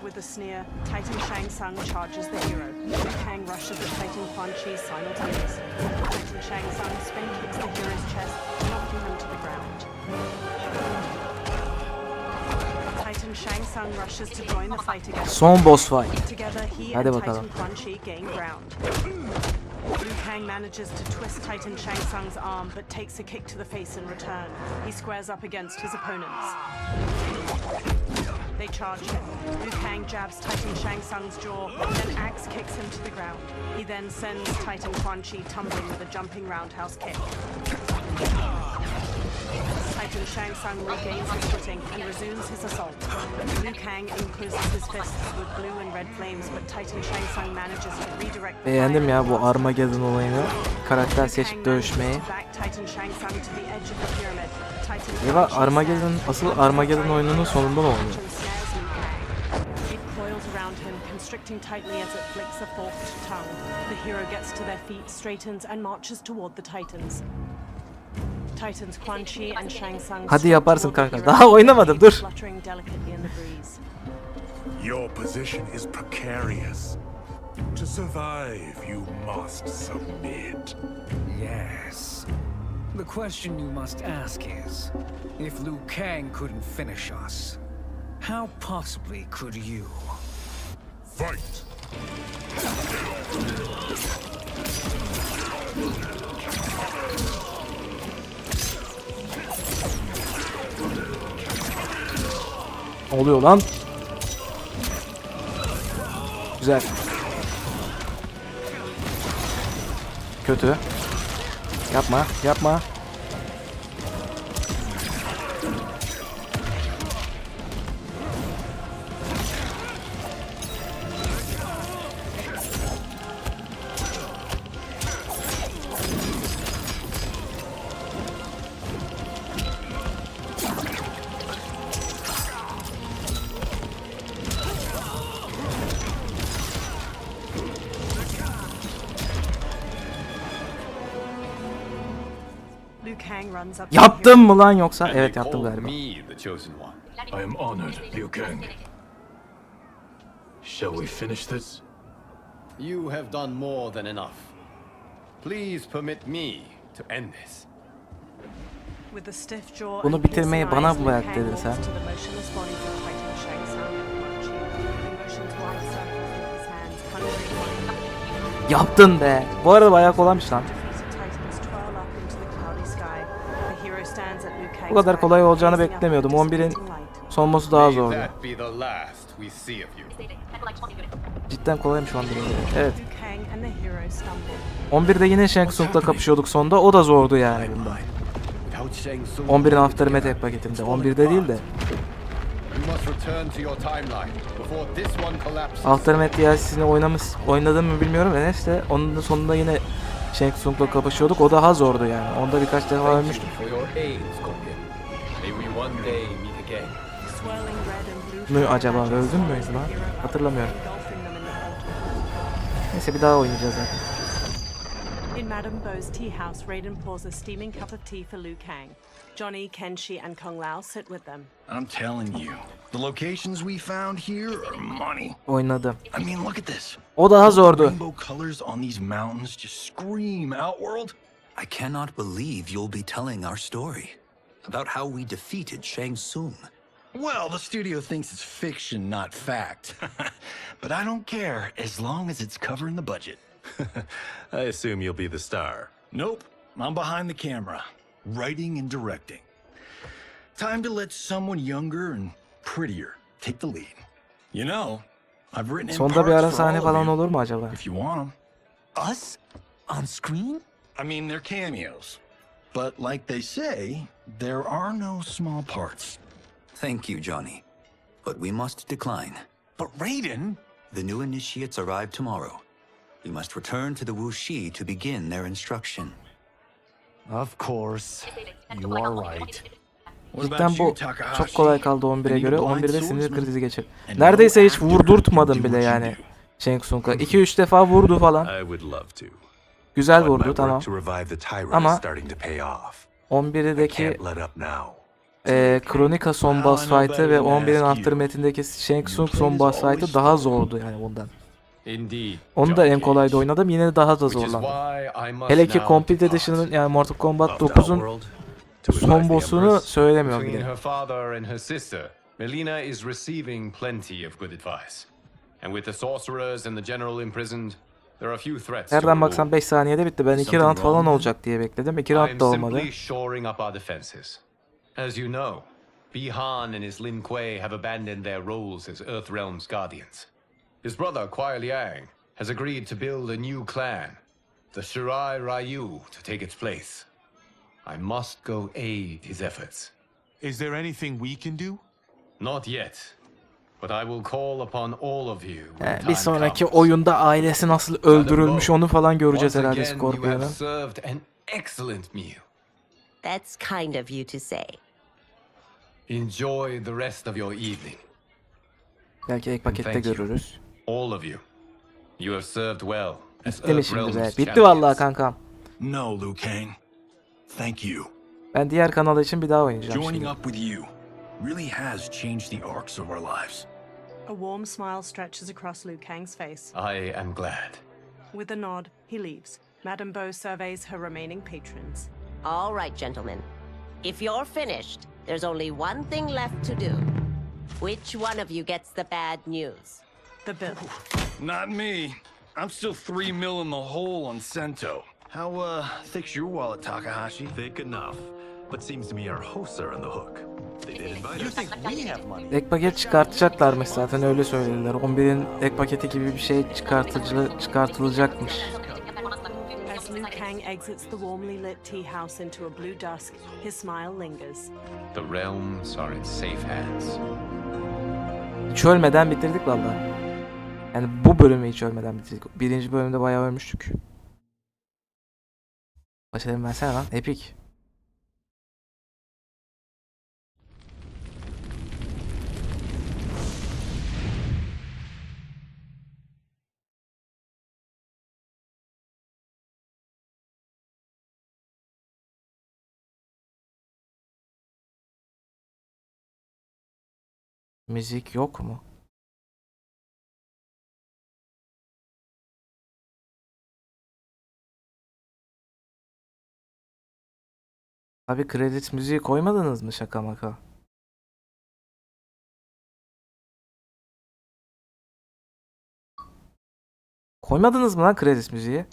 With a sneer, Titan Shangsung charges the hero. Liu Kang rushes at Titan Quan Chi simultaneously. Titan Shangsung spin kicks the hero's chest, knocking him to the ground. Titan Shangsung rushes to join the fight again.
Son boss fight.
Together, he
Hadi
and
bakalım.
Titan Quan Chi gain ground. Liu Kang manages to twist Titan Shangsung's arm, but takes a kick to the face in return. He squares up against his opponents. They charge him. Liu Kang jabs Titan Shangsung's jaw, then axe kicks him to the ground. He then sends Titan Quan Chi tumbling with a jumping roundhouse kick. Titan Shang Tsung regains his footing and resumes his assault. Liu Kang incloses his fists with blue and red flames, but Titan Shang Tsung manages to redirect the
Beğendim ya bu Armageddon olayını. Karakter seçip dövüşmeyi. Ya Armageddon, asıl Armageddon oyununun sonunda ne oluyor?
Constricting tightly as it flicks a forked tongue. The hero gets to their feet, straightens and marches toward the Titans. Titans Quan Chi and Shang Tsung.
Hadi yaparsın kanka. Daha oynamadım, dur.
Your position is precarious. To survive, you must submit.
Yes. The question you must ask is, if Liu Kang couldn't finish us, how possibly could you?
Fight!
Ne oluyor lan? Güzel. Kötü. Yapma, yapma. Yaptım mı lan yoksa? Evet yaptım galiba.
I am honored, Liu Kang. Shall we finish this?
You have done more than enough. Please permit me to end this.
Bunu bitirmeyi bana bırak dedin sen. Yaptın be. Bu arada bayağı kolaymış lan. Bu kadar kolay olacağını beklemiyordum. 11'in sonması daha zordu. Cidden kolaymış 11'in. Evet. 11'de yine Shang Tsung'la kapışıyorduk sonda. O da zordu yani bunda. 11'in Aftermath paketinde. 11'de değil de. Aftermath DLC'sini oynadım mı bilmiyorum. Neyse onun da sonunda yine Shang Tsung'la kapışıyorduk. O daha zordu yani. Onda birkaç defa ölmüştüm. Mü acaba öldün mü lan? Hatırlamıyorum. Neyse bir daha oynayacağız zaten.
In Madame Beau's tea house, Raiden pours a steaming cup of tea for Liu Kang. Johnny, Kenshi, and Kung Lao sit with them.
I'm telling you, the locations we found here are money.
Oynadım.
I mean, look at this.
O daha zordu.
Rainbow colors on these mountains just scream Outworld.
I cannot believe you'll be telling our story about how we defeated Shang Tsung.
Well, the studio thinks it's fiction, not fact. But I don't care as long as it's covering the budget.
I assume you'll be the star.
Nope, I'm behind the camera, writing and directing. Time to let someone younger and prettier take the lead. You know, I've written in
Sonda bir ara
parts for
sahne
all
falan
of you,
olur mu acaba?
if you want them.
Us? On screen?
I mean, they're cameos. But like they say, there are no small parts.
Thank you, Johnny. But we must decline.
But Raiden?
The new initiates arrive tomorrow. We must return to the Wuxi to begin their instruction.
Of course. You are right.
Cidden bu çok kolay kaldı 11'e göre. 11'de sinir krizi geçir. Neredeyse hiç vurdurtmadım bile yani Shang Tsung'a. 2-3 defa vurdu falan. Güzel vurdu tamam. Ama 11'deki Kronika son boss fight'ı ve 11'in Aftermath'indeki Shang Tsung son boss fight'ı daha zordu yani bundan. Onu da en kolayda oynadım, yine de daha da zorlandım. Hele ki Complete Edition'ın yani Mortal Kombat 9'un son boss'unu söylemiyorum bile.
Melina is receiving plenty of good advice. And with the sorcerers and the general imprisoned, there are a few threats.
Nereden baksan 5 saniyede bitti. Ben 2 round falan olacak diye bekledim. 2 round da olmadı.
I'm simply shoring up our defenses. As you know, Bi-Han and his Lin Kuei have abandoned their roles as Earthrealm's guardians. His brother, Kuai Liang, has agreed to build a new clan, the Shirai Ryu, to take its place. I must go aid his efforts.
Is there anything we can do?
Not yet. But I will call upon all of you when
Bir
time
sonraki
comes.
oyunda ailesi nasıl öldürülmüş onu falan göreceğiz
Once
herhalde
again, you have
Scorpion'un.
served an excellent meal.
That's kind of you to say.
Enjoy the rest of your evening.
Belki ek pakette
Thank you.
görürüz.
All of you. You have served well as
Bitti mi
Earth
şimdi be?
Realms
Bitti
champions.
vallahi kankam.
No, Liu Kang. Thank you.
Ben diğer kanal için bir daha oynayacağım
Joining
şimdi.
up with you really has changed the arcs of our lives.
A warm smile stretches across Liu Kang's face.
I am glad.
With a nod, he leaves. Madame Bo surveys her remaining patrons.
All right, gentlemen. If you're finished, there's only one thing left to do. Which one of you gets the bad news?
The bill.
Not me. I'm still 3 mil in the hole on Sento. How, thick's your wallet, Takahashi?
Thick enough. But seems to me our hosts are on the hook. They did invite us.
Ek paket çıkartacaklarmış zaten öyle söylediler. 11'in ek paketi gibi bir şey çıkartılacakmış.
As Liu Kang exits the warmly lit tea house into a blue dusk, his smile lingers.
The realms are in safe hands.
Hiç ölmeden bitirdik vallahi. Yani bu bölümü hiç ölmeden bitirdik. Birinci bölümde bayağı ölmüştük. Başlayalım versene lan. Epic. Müzik yok mu? Abi kredi müziği koymadınız mı şaka maka? Koymadınız mı lan kredi müziği?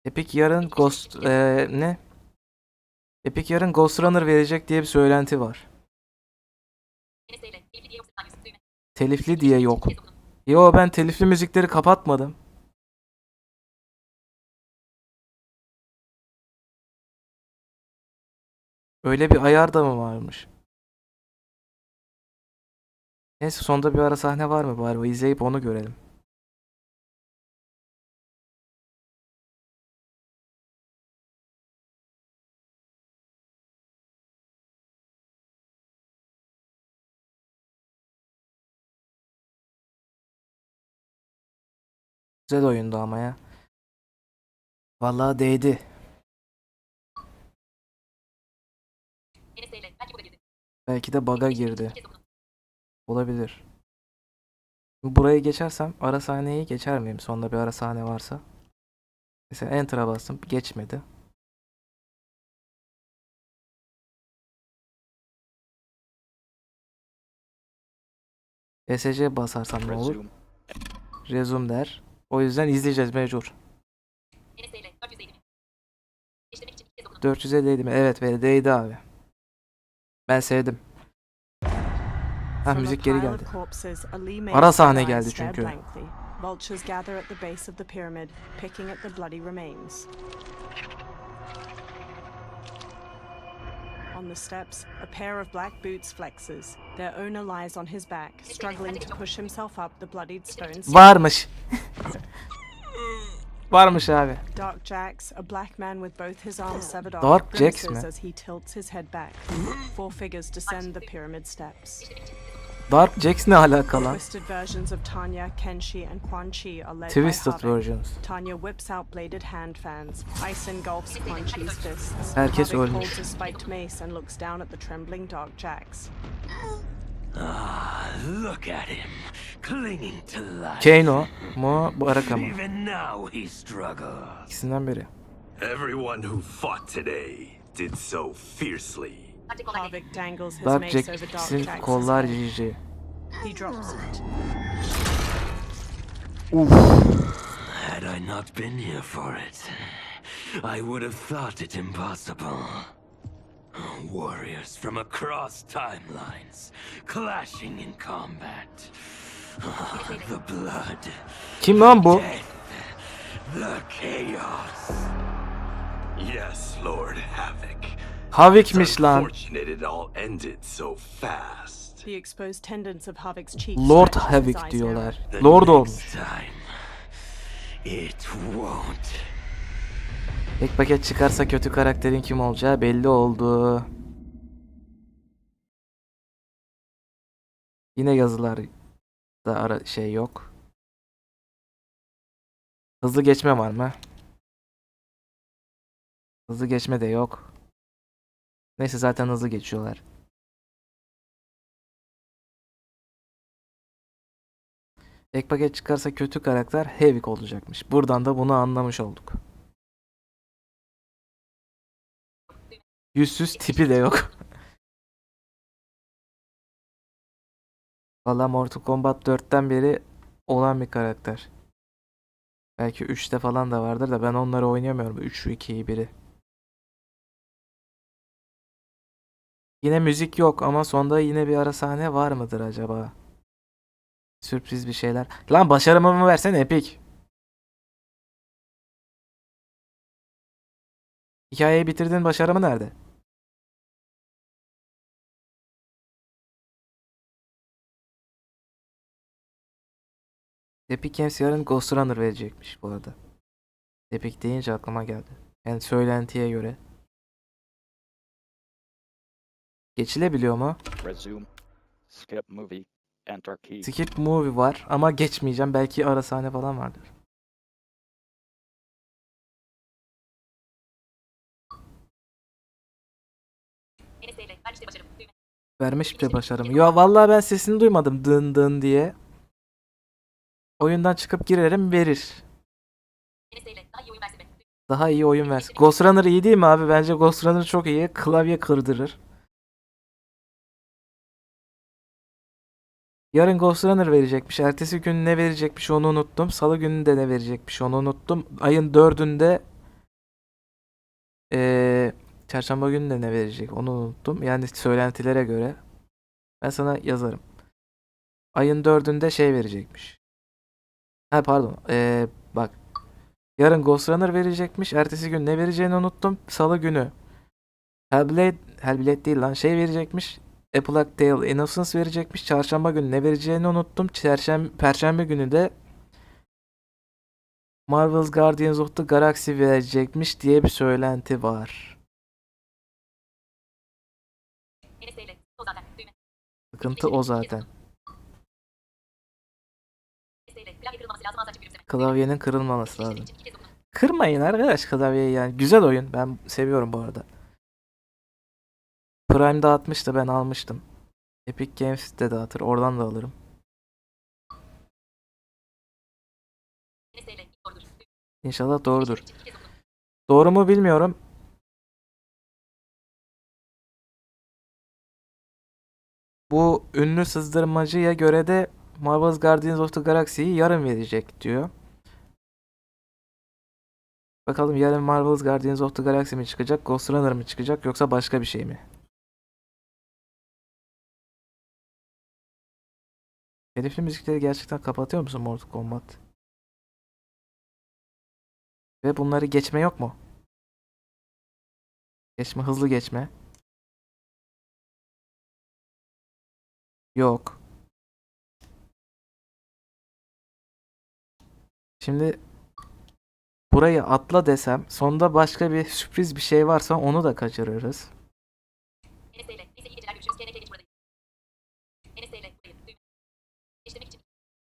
Epic yarın ne? Epic yarın Ghost Runner verecek diye bir söylenti var. Telifli diye yok. Yo ben telifli müzikleri kapatmadım. Öyle bir ayar da mı varmış? Neyse sonda bir ara sahne var mı bari izleyip onu görelim. Güzel oyundu ama ya. Vallahi değdi. Belki de bug'a girdi. Olabilir. Burayı geçersem ara sahneyi geçer miyim? Sonunda bir ara sahne varsa. Mesela enter'a bastım. Geçmedi. SC basarsam ne olur? Resume der. O yüzden izleyeceğiz mecbur. 450'ydi mi? Evet değdi abi. Ben sevdim. Ha müzik geri geldi. Ara sahne geldi çünkü.
Vultures gather at the base of the pyramid, picking at the bloody remains. On the steps, a pair of black boots flexes. Their owner lies on his back, struggling to push himself up the bloodied stone steps.
Varmış. Varmış abi.
Dark Jax, a black man with both his arms severed off,
Dark Jax mi?
grimaces as he tilts his head back. Four figures descend the pyramid steps.
Dark Jax ne alakalı?
Twisted versions of Tanya, Kenshi, and Quan Chi are led
Twisted
by Harvey.
versions.
Tanya whips out bladed hand fans. Ice engulfs Quan Chi's fists.
Herkes
Harvey
ölmüş.
holds a spiked mace and looks down at the trembling Dark Jax.
Ah, look at him, clinging to life.
Kano mu bu Araka mı?
Even now he struggles.
İkisinden biri.
Everyone who fought today did so fiercely.
Harvick dangles his
Dark
mace over Dark
Jax'in
Jax's
kollar
head.
GG.
He drops it.
Had I not been here for it, I would have thought it impossible. Warriors from across timelines, clashing in combat. The blood.
Kim lan bu?
Death, the chaos. Yes, Lord Havoc.
Havik'miş lan.
Unfortunate it all ended so fast.
The exposed tendons of Havoc's cheek
Lord
stretch as his
Havik
eyes
diyorlar.
The
Lord
next
olmuş.
time, it won't.
Tek paket çıkarsa kötü karakterin kim olacağı belli oldu. Yine yazılar da şey yok. Hızlı geçme var mı? Hızlı geçme de yok. Neyse zaten hızlı geçiyorlar. Ek paket çıkarsa kötü karakter Havik olacakmış. Buradan da bunu anlamış olduk. Yüzsüz tipi de yok. Valla Mortal Kombat 4'ten beri olan bir karakter. Belki 3'te falan da vardır da ben onları oynayamıyorum. 3, 2'yi, 1'i. Yine müzik yok ama sonda yine bir ara sahne var mıdır acaba? Sürpriz bir şeyler. Lan başarımımı versene Epic. Hikayeyi bitirdin, başarımı nerede? Epic Games yarın Ghost Runner verecekmiş bu arada. Epic deyince aklıma geldi. Yani söylentiye göre. Geçilebiliyor mu?
Resume. Skip movie. Enter key.
Skip movie var ama geçmeyeceğim. Belki ara sahne falan vardır. Vermiş bir başarım. Ya vallahi ben sesini duymadım dın dın diye. Oyundan çıkıp girerim, verir. Daha iyi oyun versin. Ghost Runner iyi değil mi abi? Bence Ghost Runner çok iyi. Klavye kırdırır. Yarın Ghost Runner verecekmiş. Ertesi gün ne verecekmiş onu unuttum. Salı günü de ne verecekmiş onu unuttum. Ayın 4'ünde Çarşamba günü de ne verecek onu unuttum. Yani söylentilere göre. Ben sana yazarım. Ayın 4'ünde şey verecekmiş. Ha pardon. Bak. Yarın Ghost Runner verecekmiş. Ertesi gün ne vereceğini unuttum. Salı günü Hellblade değil lan. Şey verecekmiş. A Plague Tale Innocence verecekmiş. Çarşamba günü ne vereceğini unuttum. Perşembe günü de Marvel's Guardians of the Galaxy verecekmiş diye bir söylenti var. Sıkıntı o zaten. Klavyenin kırılmaması lazım. Kırmayın arkadaş klavyeyi yani. Güzel oyun. Ben seviyorum bu arada. Prime dağıtmıştı, ben almıştım. Epic Games de dağıtır. Oradan da alırım. İnşallah doğrudur. Doğru mu bilmiyorum. Bu ünlü sızdırmacıya göre de Marvel's Guardians of the Galaxy'yi yarın verecek diyor. Bakalım yarın Marvel's Guardians of the Galaxy mi çıkacak, Ghost Runner mı çıkacak yoksa başka bir şey mi? Telifli müzikleri gerçekten kapatıyor musun Mortal Kombat? Ve bunları geçme yok mu? Geçme, hızlı geçme. Yok. Şimdi burayı atla desem, sonda başka bir sürpriz bir şey varsa onu da kaçırırız.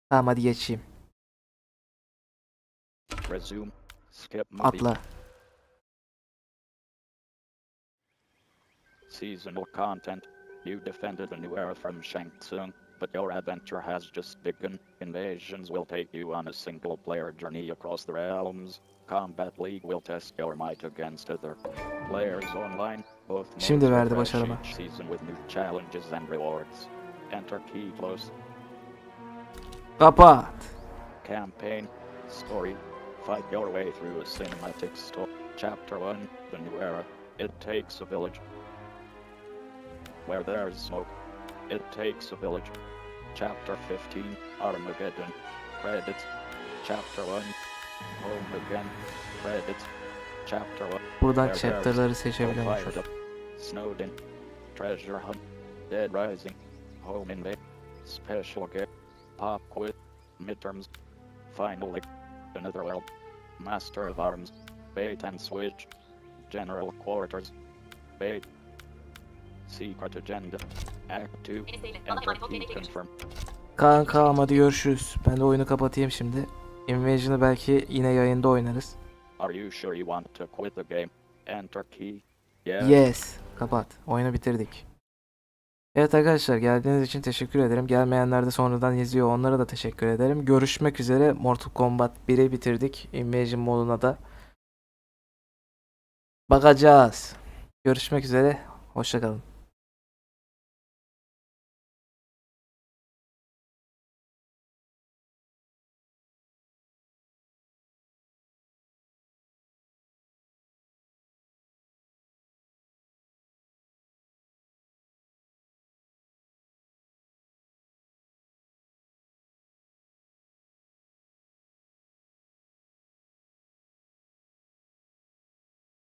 Tamam hadi geçeyim.
Resume. Skip movie.
Atla.
Seasonal content. You defended a new era from Shang Tsung, but your adventure has just begun. Invasions will take you on a single-player journey across the realms. Combat League will test your might against other players online. Both
Şimdi verdi başarımı.
season with new challenges and rewards. Enter key close.
Kapat.
Campaign. Story. Fight your way through a cinematic story. Chapter 1. The New Era. It takes a village. Where there's smoke, it takes a village. Chapter 15. Armageddon. Credits. Chapter 1. Home again. Credits. Chapter 1.
buradan chapter'ları seçebiliyormuşuz.
Snowden, Treasure Hunt, Dead Rising, Home Invade, Special Game, Pop Quiz, Midterms, Finally, Another World, Master of Arms, Bait and Switch, General Quarters, Bait, Secret Agenda, Act 2, Enter Key Confirm.
Kanka hadi görüşürüz. Ben de oyunu kapatayım şimdi. Invasion'ı belki yine yayında oynarız.
Are you sure you want to quit the game? Enter key. Yeah.
Yes. Kapat. Oyunu bitirdik. Evet arkadaşlar, geldiğiniz için teşekkür ederim. Gelmeyenler de sonradan izliyor. Onlara da teşekkür ederim. Görüşmek üzere. Mortal Kombat 1'i bitirdik. Invasion moduna da bakacağız. Görüşmek üzere. Hoşça kalın.